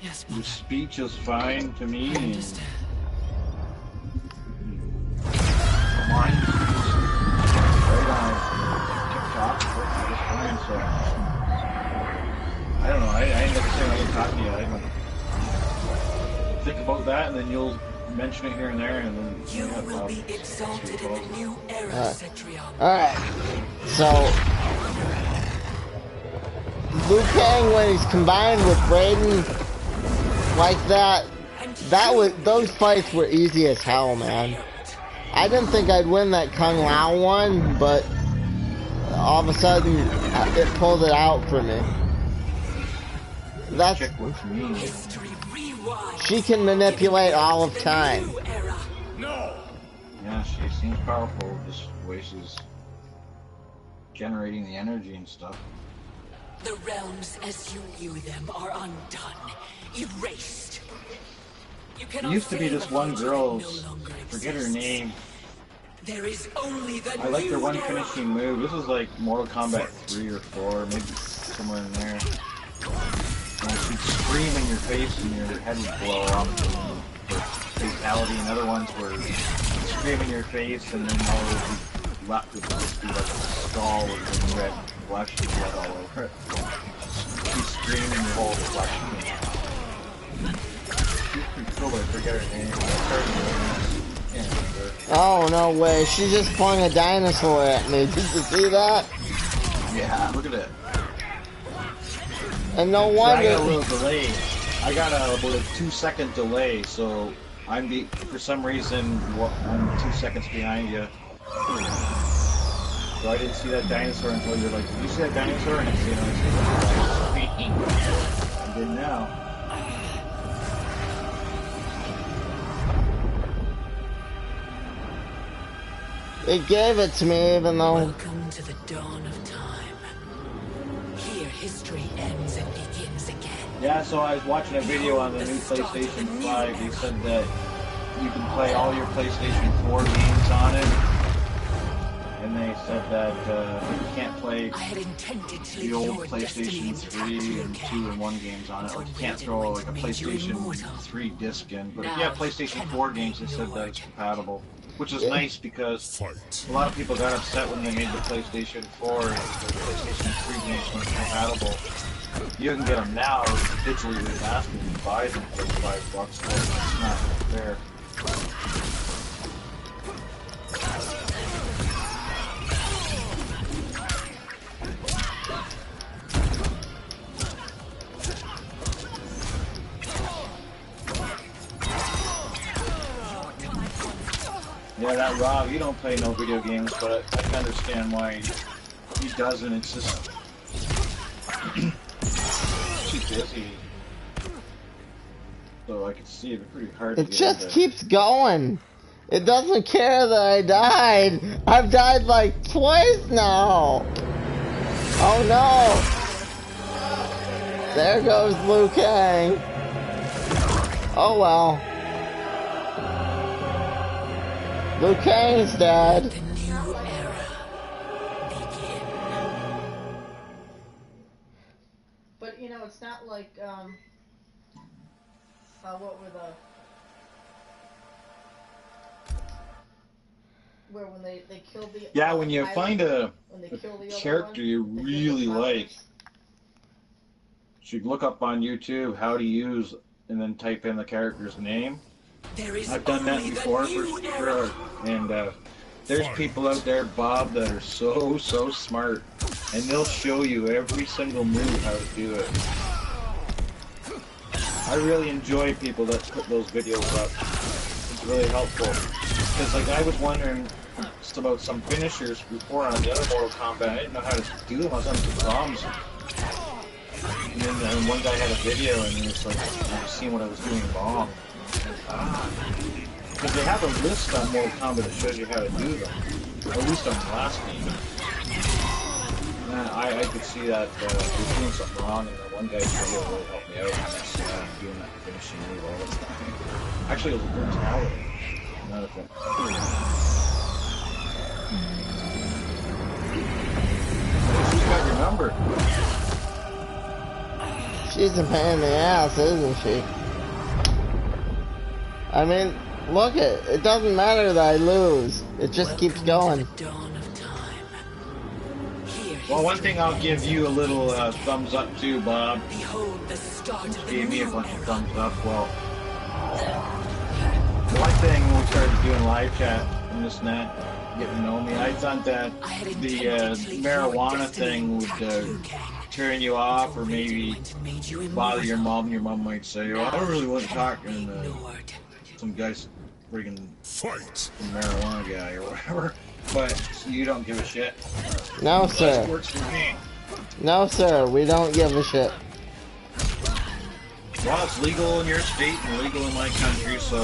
Yes, your speech is fine to me. Mine is right on TikTok. Just fine, so I don't know. I ain't never saying I didn't talk to you. I don't think about that, and then you'll mention it here and there, and then you will be exalted in the new era, Cetrion. Alright, so Liu Kang, when he's combined with Raiden like that was, those fights were easy as hell, man. I didn't think I'd win that Kung Lao one, but all of a sudden it pulled it out for me. That's... She can manipulate all of time. No. Yeah, she seems powerful, just the way she's generating the energy and stuff. The realms as you knew them are undone, erased. There used to be this one girl, forget her name. There is only the I like their one finishing move. This is like Mortal Kombat 3 or 4, maybe somewhere in there. And she'd scream in your face and your head would blow up for fatality, and other ones were scream in your face and then all would be left with just be like a skull with red flesh and blood all over it. She'd scream in your whole flesh. She's pretty cool, but I forget her name. Oh, no way. She just flung a dinosaur at me. Did you see that? Yeah, look at it. And no wonder... I got a little delay. I got about a 2-second delay, so for some reason, I'm 2 seconds behind you. So I didn't see that dinosaur until you're like, did you see that dinosaur? And I see it, I did now. It gave it to me even though... Welcome to the dawn of time. Here history ends and begins again. Yeah, so I was watching a video on the new PlayStation 5. They said that you can play all your PlayStation 4 games on it. And they said that you can't play the old PlayStation 3 and 2 and 1 games on it. Like you can't throw like a PlayStation 3 disc in. But if you have PlayStation 4 games, they said that it's compatible. Which is nice because a lot of people got upset when they made the PlayStation 4 and the PlayStation 3 games weren't compatible. You can get them now digitally remastered and buy them for $5. It's not fair. Yeah, that Rob, you don't play no video games, but I can understand why he doesn't. It's just too busy. So I can see it pretty hard to It get just into. keeps going. It doesn't care that I died. I've died like twice now. Oh no. There goes Liu Kang. Oh well. Liu Kang's dead. The new era begin. But you know, it's not like what were the where when they killed the Yeah, when you find a when they kill the character you really like, you should look up on YouTube how to use and then type in the character's name. I've done that before for sure, and there's people out there, Bob, that are so smart, and they'll show you every single move how to do it. I really enjoy people that put those videos up. It's really helpful, because like I was wondering about some finishers before on the other Mortal Kombat. I didn't know how to do them. I was having some problems. And then one guy had a video, and it's like I was seeing what I was doing wrong. Because they have a list on Mortal Kombat that shows you how to do them. Or at least on the last game. I could see that they're doing something wrong, and then one guy's video really helped me out. And I'm doing that finishing move all the time. Actually, it was a brutality. Not a thing. She's got your number. She's a pain in the ass, isn't she? I mean, look it doesn't matter that I lose. It just keeps going. Well, one thing I'll give you a little thumbs up too, Bob. Gave me a bunch of thumbs up. Well, one thing when we started doing live chat and this and that, getting to know me, I thought that the marijuana thing would turn you off or maybe bother your mom. Your mom might say, "Oh, I don't really want to talk," and some guy's friggin' some marijuana guy or whatever. But you don't give a shit. No, sir. That works for me. No, sir. We don't give a shit. Well, it's legal in your state and legal in my country, so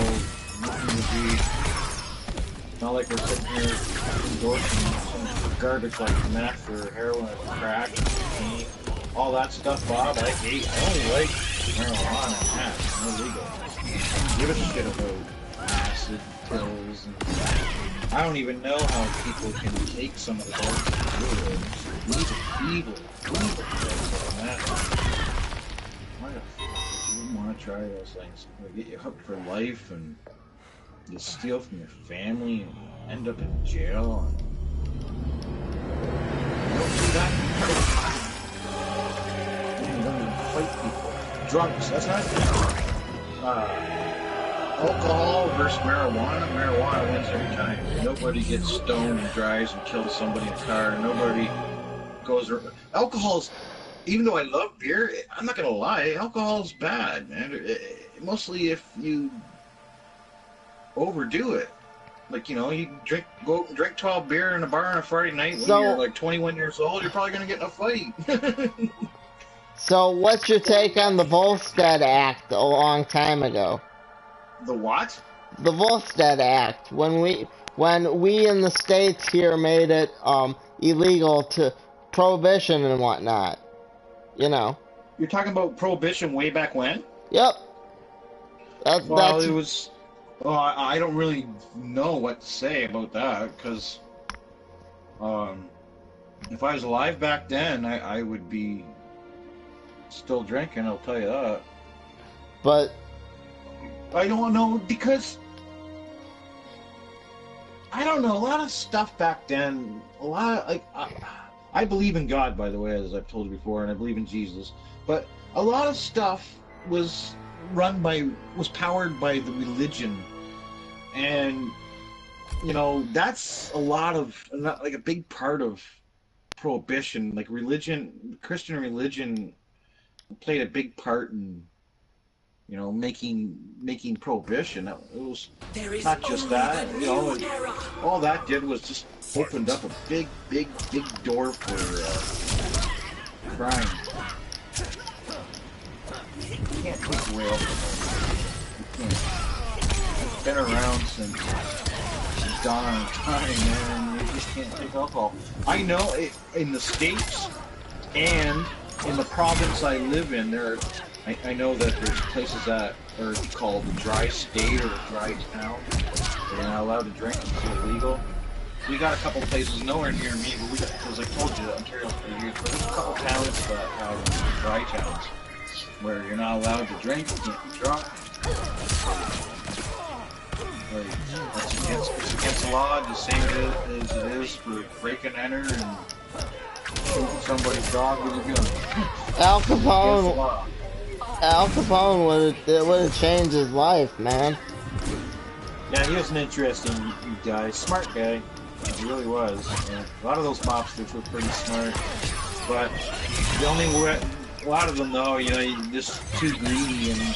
nothing would be. Not like we're sitting here endorsing some garbage like meth or heroin or crack, and all that stuff, Bob. I hate. I only like marijuana and hash. No legal. Give a shit about acid, pills, and I don't even know how people can take some of the drugs and do it. Evil. Why the fuck would you want to try those things? They get you hooked for life, and you steal from your family, and end up in jail. And you don't do that. You don't even fight people. Drunks. That's not. Alcohol versus marijuana. Marijuana wins every time. Nobody gets stoned and drives and kills somebody in a car. Nobody goes. Alcohol's, even though I love beer, I'm not gonna lie. Alcohol's bad, man. Mostly if you overdo it. Like, you know, you go out and drink 12 beer in a bar on a Friday night when you're like 21 years old. You're probably gonna get in a fight. So, what's your take on the Volstead Act a long time ago? The what? The Volstead Act. When when we in the States here made it illegal to prohibition and whatnot. You know. You're talking about prohibition way back when? Yep. Well, it was. Well, I don't really know what to say about that because, if I was alive back then, I would be still drinking. I'll tell you that. But I don't know because I don't know a lot of stuff back then. A lot of, like I believe in God, by the way, as I've told you before, and I believe in Jesus. But a lot of stuff was powered by the religion, and you know that's a lot of like a big part of prohibition. Like religion, Christian religion played a big part in making prohibition. It was not just that, and all that did was just opened up a big door for crime. You can't take away alcohol. You can't. It's been around since dawn of time, man. You just can't take alcohol. I know in the States and in the province I live in, I know that there's places that are called the dry state or dry town. They're not allowed to drink. It's illegal. We got a couple places nowhere near me, but we got, because I told you, Ontario's pretty huge, but there's a couple towns that have dry towns where you're not allowed to drink, you can't be drunk. Like, it's against the law, the same as it is for break and enter and shooting somebody's dog with a gun. Al Capone would have changed his life, man. Yeah, he was an interesting guy, smart guy. He really was. And a lot of those mobsters were pretty smart, but a lot of them though, you're just too greedy and you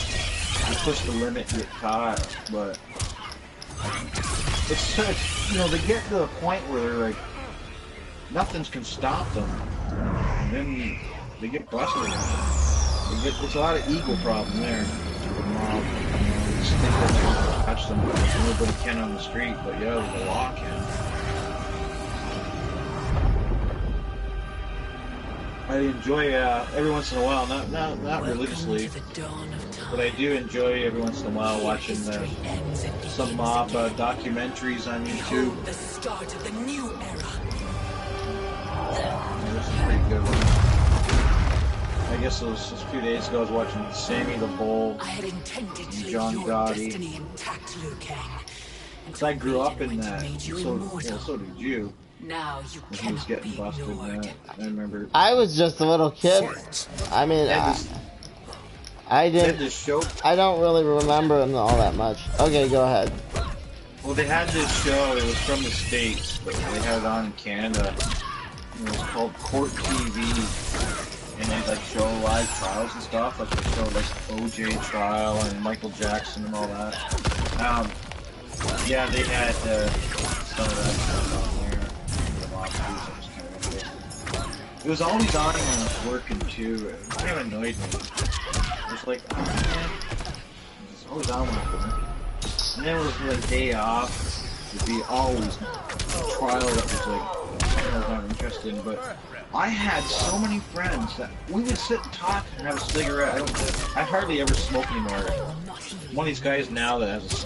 push the limit and get caught. But it's such, they get to the point where they're like, nothing can stop them, and then they get busted. It's a lot of ego problem there. The mob, just think that they can catch them, nobody can on the street, but yeah, the law can. I enjoy every once in a while, not religiously, but I do enjoy every once in a while watching some mob documentaries on YouTube. The start of the new era. Yeah, this is a pretty good one. I guess it was just a few days ago I was watching Sammy the Bull and John Gotti. Because I grew up in that, so did you. Now you he was getting busted in that. I remember. I was just a little kid. I mean, I didn't. This show. I don't really remember him all that much. Okay, go ahead. Well, they had this show. It was from the States, but they had it on in Canada. It was called Court TV, and they'd like show live trials and stuff. Like they showed like OJ trial and Michael Jackson and all that. Yeah, they had some of that stuff on there. It was always on when I was working too. It kind of annoyed me. It was like, oh man, it's always on when I was working. And then it was like day off. It'd be always a trial that was like I was not interested in. But I had so many friends that we would sit and talk and have a cigarette. I hardly ever smoke anymore. One of these guys now that has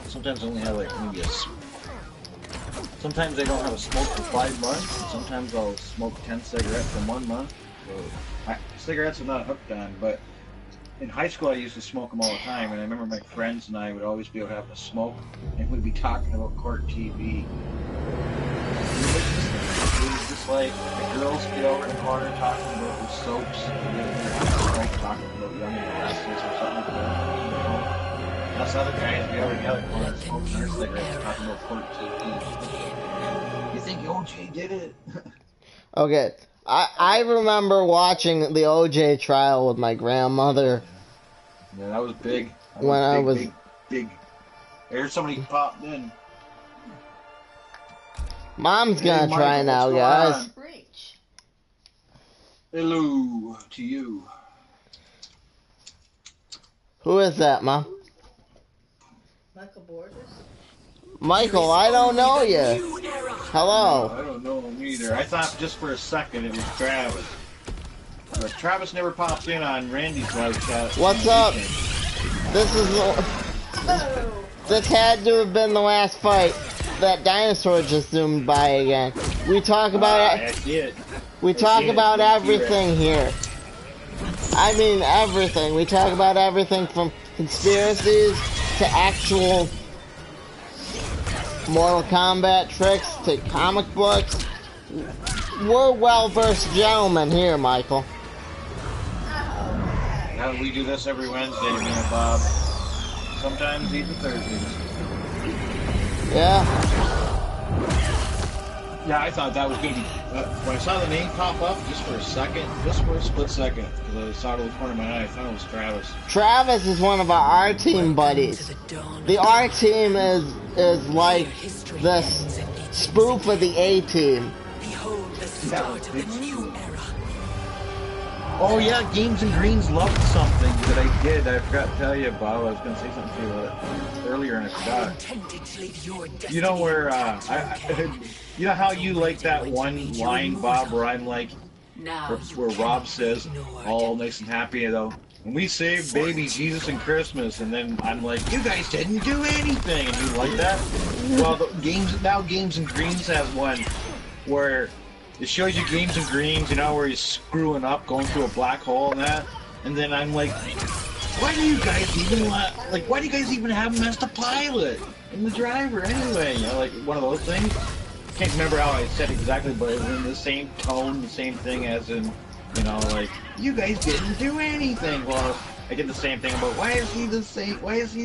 sometimes I only have like maybe sometimes I don't have a smoke for 5 months, and sometimes I'll smoke 10 cigarettes in 1 month. So cigarettes I'm not hooked on, but in high school I used to smoke them all the time, and I remember my friends and I would always be able to have a smoke, and we'd be talking about Court TV. It was just like the girls get over in the corner talking about their soaps, and they're like talking about young dresses or something like that. Us other guys be over in the other corner smoking our cigarettes talking about Court TV. You think OJ did it? Okay, I remember watching the OJ trial with my grandmother. Yeah, that was big. I was big. There's somebody popped in. Mom's gonna try now, guys. Hello to you. Who is that, Mom? Michael Borders? Michael, I don't know you. New era. Hello. I don't know him either. I thought just for a second it was Travis. But Travis never pops in on Randy's live chat. What's up? This had to have been the last fight. That dinosaur just zoomed by again. We talk about it. We talk about everything here. I mean everything. We talk about everything from conspiracies to actual Mortal Kombat tricks to comic books. We're well-versed gentlemen here, Michael. Now we do this every Wednesday, me and Bob. Sometimes even Thursdays. Yeah. Yeah, I thought that was going to be... when I saw the name pop up, just for a split second, because I saw it with the corner of my eye, I thought it was Travis. Travis is one of our R-Team buddies. The R-Team is like this spoof of the A-Team. Behold the start of the new era. Oh yeah, Games and Greens loved something that I did. I forgot to tell you, Bob. I was going to say something to you about it earlier and I forgot. You know where, you know how you like that one line, Bob, where I'm like, where Rob says, all nice and happy, though, and we saved baby Jesus and Christmas, and then I'm like, you guys didn't do anything, and you like that? Well, Games and Greens has one where it shows you Games and Greens, you know, where he's screwing up, going through a black hole and that. And then I'm like, why do you guys even have him as the pilot and the driver anyway? You know, like one of those things. Can't remember how I said exactly, but it was in the same tone, the same thing as in, you know, like, you guys didn't do anything. Well, I get the same thing about why is he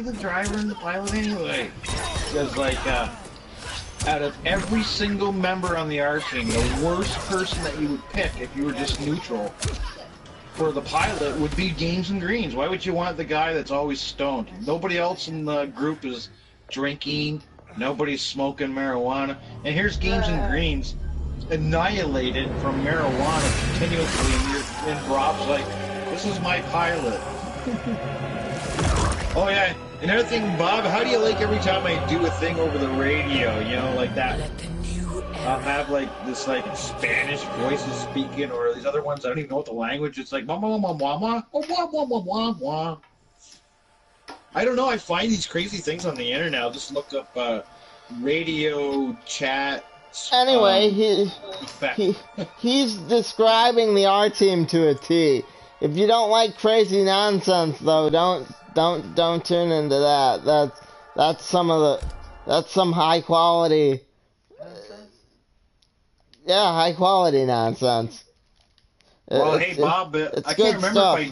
the driver and the pilot anyway? Because like, out of every single member on the R team, the worst person that you would pick if you were just neutral for the pilot would be Games and Greens. Why would you want the guy that's always stoned? Nobody else in the group is drinking, nobody's smoking marijuana, and here's Games and Greens annihilated from marijuana continuously, and Rob's like, this is my pilot. Oh yeah, another thing, Bob, how do you like every time I do a thing over the radio, you know, like that? I'll have like this like Spanish voices speaking, or these other ones, I don't even know what the language, it's like, mama, mama, mama, oh, wah, wah, wah, wah, wah. I don't know, I find these crazy things on the internet. I'll just look up radio chat. Anyway, he's describing the R team to a T. If you don't like crazy nonsense, though, don't tune into that. That's some high quality. Yeah, high quality nonsense. Well, hey Bob, I can't remember stuff.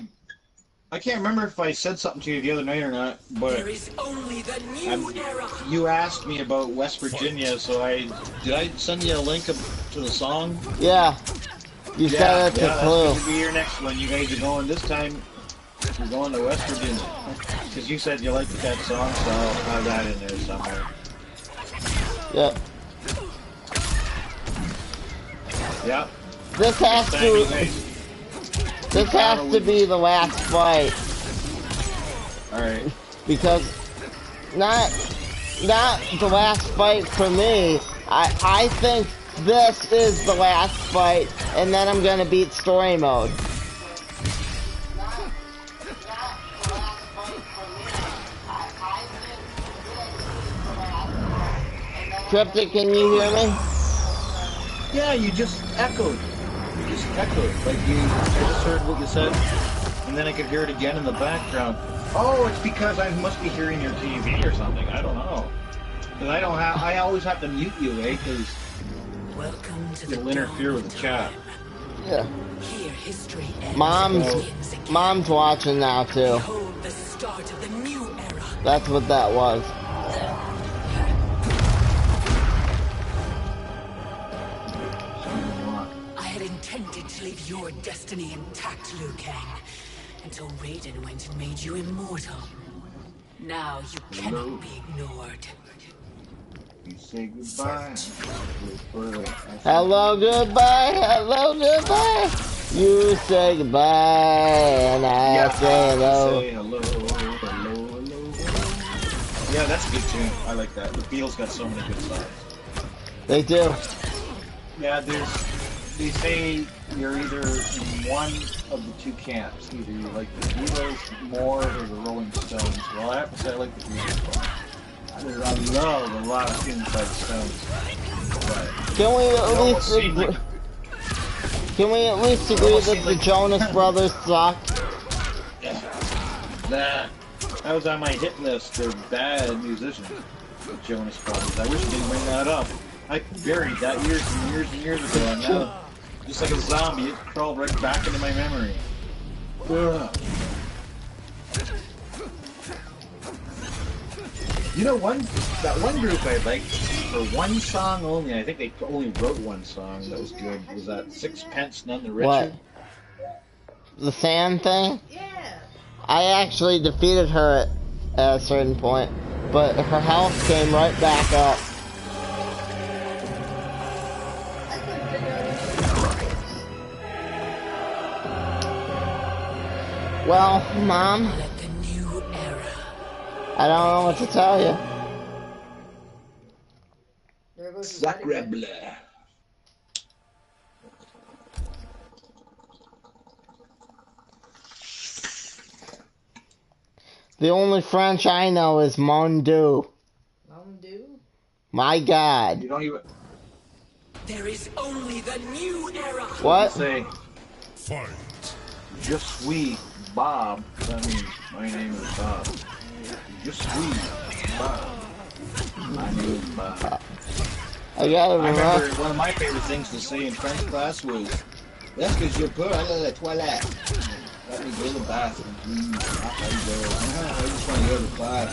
I can't remember if I said something to you the other night or not, but There is only the new era. you asked me about West Virginia, so did I send you a link to the song? Yeah, you said it's a clue. That's going to be your next one. You guys are going this time. You're going to West Virginia because you said you liked that song, so I'll have that in there somewhere. Yep. Yep. This has to be the last fight. Alright. Because not the last fight for me. I think this is the last fight, and then I'm gonna beat story mode. Cryptic, can you hear me? Yeah, you just echoed. Like I just heard what you said, and then I could hear it again in the background. Oh, it's because I must be hearing your TV or something. I don't know. Because I always have to mute you, because it'll interfere with the chat. Yeah. Mom's watching now too. That's what that was. Intended to leave your destiny intact, Liu Kang, until Raiden went and made you immortal. Now you cannot be ignored. You say goodbye. Hello, goodbye. Hello, goodbye. You say goodbye, and I say hello. Say hello, hello, hello, hello. Yeah, that's a good tune. I like that. The Beatles got so many good songs. They do. Yeah, they say you're either in one of the two camps. Either you like the Beatles more or the Rolling Stones. Well, I have to say I like the Beatles. I love a lot of tunes by the Stones. But Can we at it least seemed agree? like Can we at least agree that the Jonas Brothers suck? that was on my hit list. They're bad musicians. The Jonas Brothers. I wish I didn't bring that up. I buried that years and years and years ago, and now, just like a zombie, it crawled right back into my memory. Ugh. You know, that one group I liked for one song only. I think they only wrote one song that was good. Was that Sixpence None the Richer? What? The sand thing? Yeah. I actually defeated her at a certain point, but her health came right back up. I couldn't figure out Well, Mom, Let the new era. I don't know what to tell you. There goes the Sacre bleu. The only French I know is Mon Dieu. Mountain Dew? My God. You don't even There is only the new era. What? say, Fight. Je suis Bob. That means my name is Bob. Je suis Bob. My name is Bob. I gotta I remember remember. one of my favorite things to say in French class was, "Est-ce que je peux aller à la toilette?" Let me go to the bathroom, please. I just want to go to class.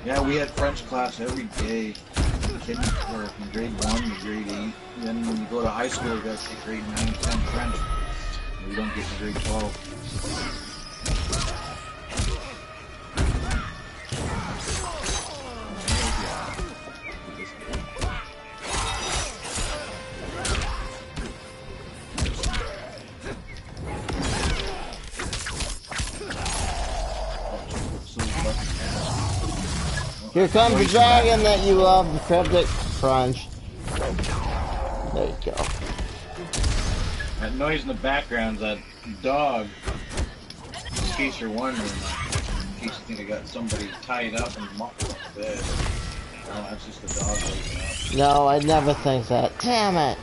Yeah, we had French class every day. From grade 1 to grade 8. And then when you go to high school, you got to take grade 9 and 10 French. We don't get to grade 12. Here comes the dragon that you love, the cryptic French. There you go. That noise in the background is that dog. In case you're wondering, in case you think I got somebody tied up and muffled up the bed. No, that's just the dog waking up. No, I'd never think that. Damn it.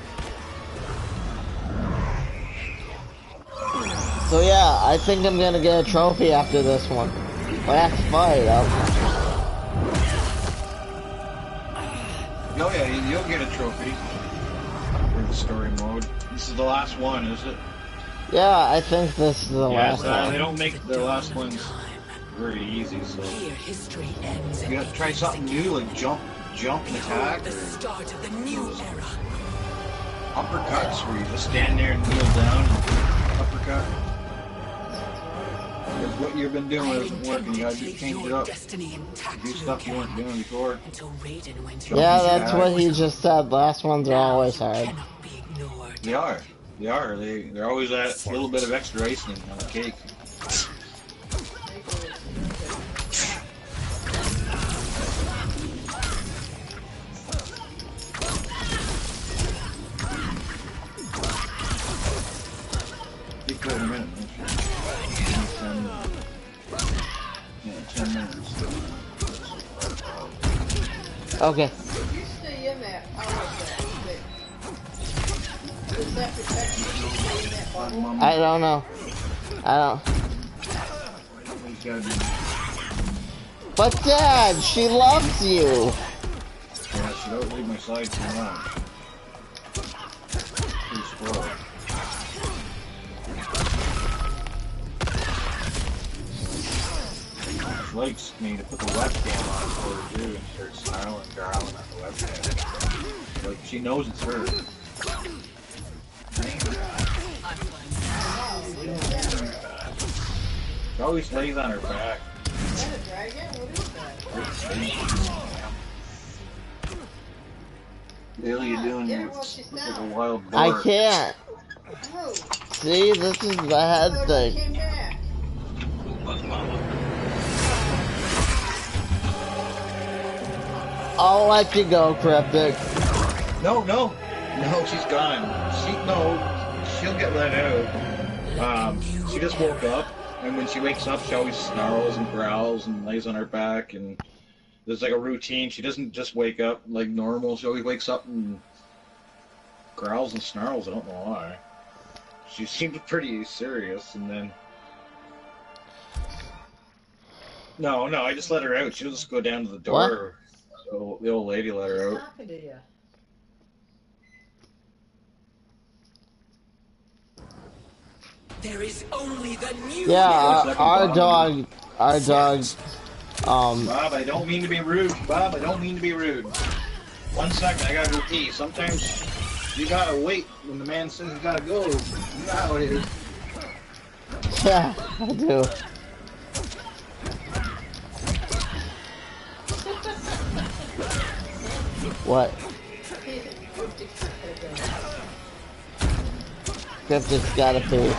So yeah, I think I'm gonna get a trophy after this one. Last fight, Oh yeah, you'll get a trophy for the story mode. This is the last one, is it? yeah, I think this is the last They one. don't make the last ones very easy, so Here history ends. you gotta try something new, like jump and attack, The or start of the new era. uppercuts, where you just stand there and kneel down and uppercut. Because what you've been doing isn't working. You gotta just change it up. Do stuff you weren't doing before. Yeah, that's what he just said. Last ones are always hard. They are. They are. They're always that little bit of extra icing on the cake. Take that in a minute. 10 minutes. Okay. You stay in that. I like that. But does that protect you from staying in that bubble? I don't know. I don't. He's gotta be. But Dad, she loves you. Yeah, she don't leave my side too much. Too spoiled. She likes me to put the webcam on for her too and start smiling and growling at the webcam. Like, she knows it's her. She always lays on her back. Is that a dragon? What is that? What are you doing? Yeah, You well, she's look like a down. wild boar. I can't. Oh, See, this is the head Oh, she thing. came back. I'll let you go, Cryptic. No, she's gone. She'll get let out. She just woke up, and when she wakes up, she always snarls and growls and lays on her back, and there's like a routine. She doesn't just wake up like normal. She always wakes up and growls and snarls. I don't know why. She seemed pretty serious, and then no, I just let her out. She'll just go down to the door. So the old lady let her Who's out. talking to you? There is only the new. Yeah, our dog, Bob, I don't mean to be rude. Bob, I don't mean to be rude. 1 second, I gotta go pee. Sometimes you gotta wait when the man says you gotta go. You know how it is. yeah, I do. What? Cryptic's gotta pee.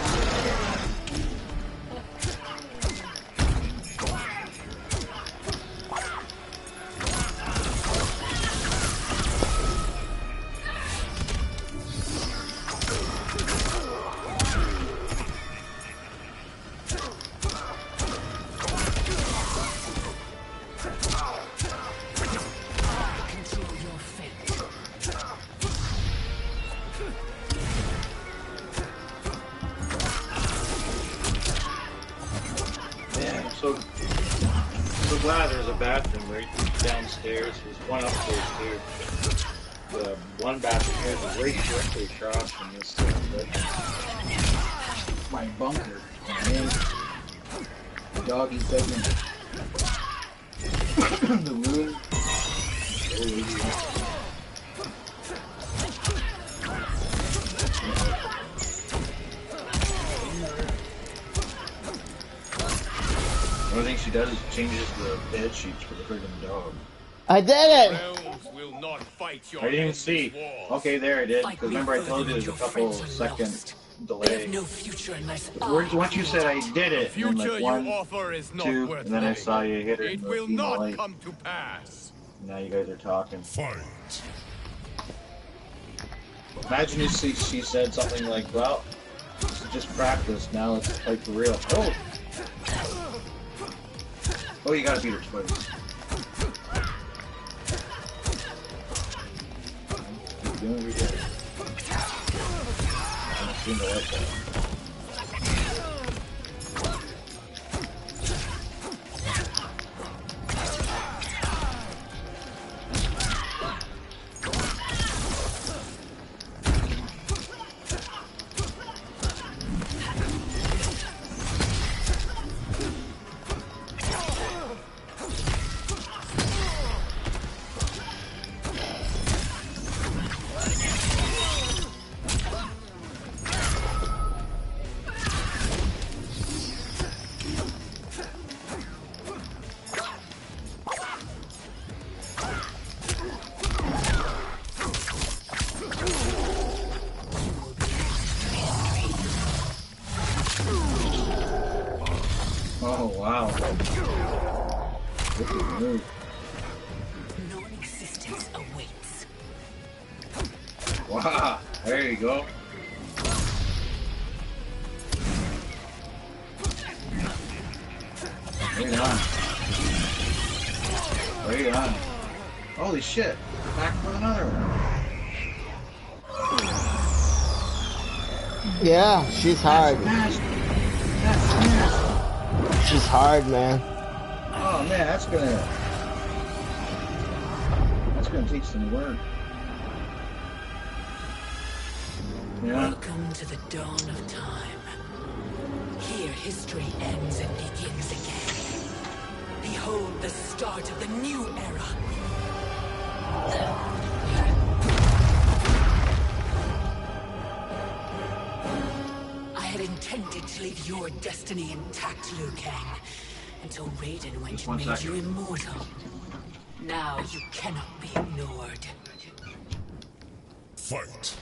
So glad there's a bathroom right downstairs. There's one upstairs too. The one bathroom here is right directly across from this my bunker. Man, the doggy's bedroom. The room. The only thing she does is changes the bed sheets for the friggin' dog. I did it! I didn't see. Okay, there I did. Because remember I told you there's a couple second delay. No future unless Once you said I did it, The and future like you 1, offer is not 2, worth and then I living. saw you hit her in It the will female not light. come to pass. Now you guys are talking. Fight. Imagine if she said something like, well, this is just practice, now it's like for real. Oh! Oh, you gotta beat her twice. Keep doing what you did. I don't seem to like that. Oh, wow. Look at move. non-existence awaits. Wow, there you go. Right on. Right on. Holy shit. Back for another one. Yeah, she's hard. That's nasty. She's hard, man. Oh man, that's gonna take some work. Yeah. Welcome to the dawn of time. Here history ends and begins again. Behold the start of the new era. I had intended to leave your destiny intact, Liu Kang, until Raiden went Just and 1 made second. you immortal. Now you cannot be ignored. Fight.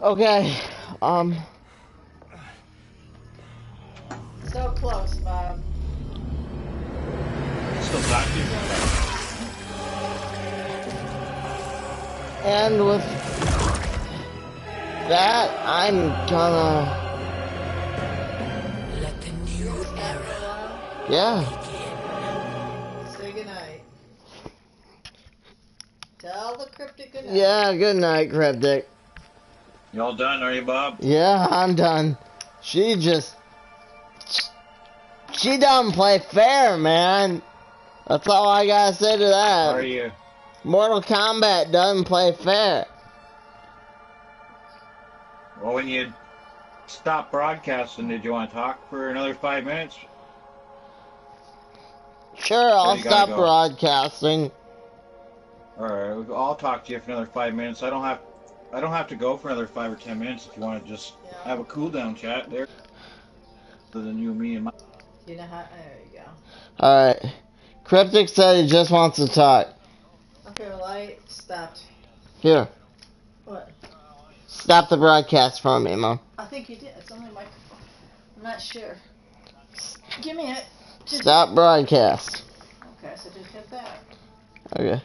Okay. So close, Bob. Still talking. And with that, I'm gonna. Let the new era Yeah. Say goodnight. Tell the cryptic goodnight. Yeah. Good night, Cryptic. You all done, are you, Bob? Yeah, I'm done. She doesn't play fair, man. That's all I gotta say to that. Are you? Mortal Kombat doesn't play fair. Well, when you stopped broadcasting, did you want to talk for another 5 minutes? Sure, I'll you gotta stop go? broadcasting. All right, I'll talk to you for another 5 minutes. I don't have to go for another 5 or 10 minutes if you want to just have a cool down chat there. Other than you and me and my. You know how? There you go. Alright. Cryptic said he just wants to talk. Okay, well I stopped. Here, What? stop the broadcast for me, Mom. I think you did. It's only my. I'm not sure. Give me it. Just... Stop broadcast. Okay, so just hit that. Okay.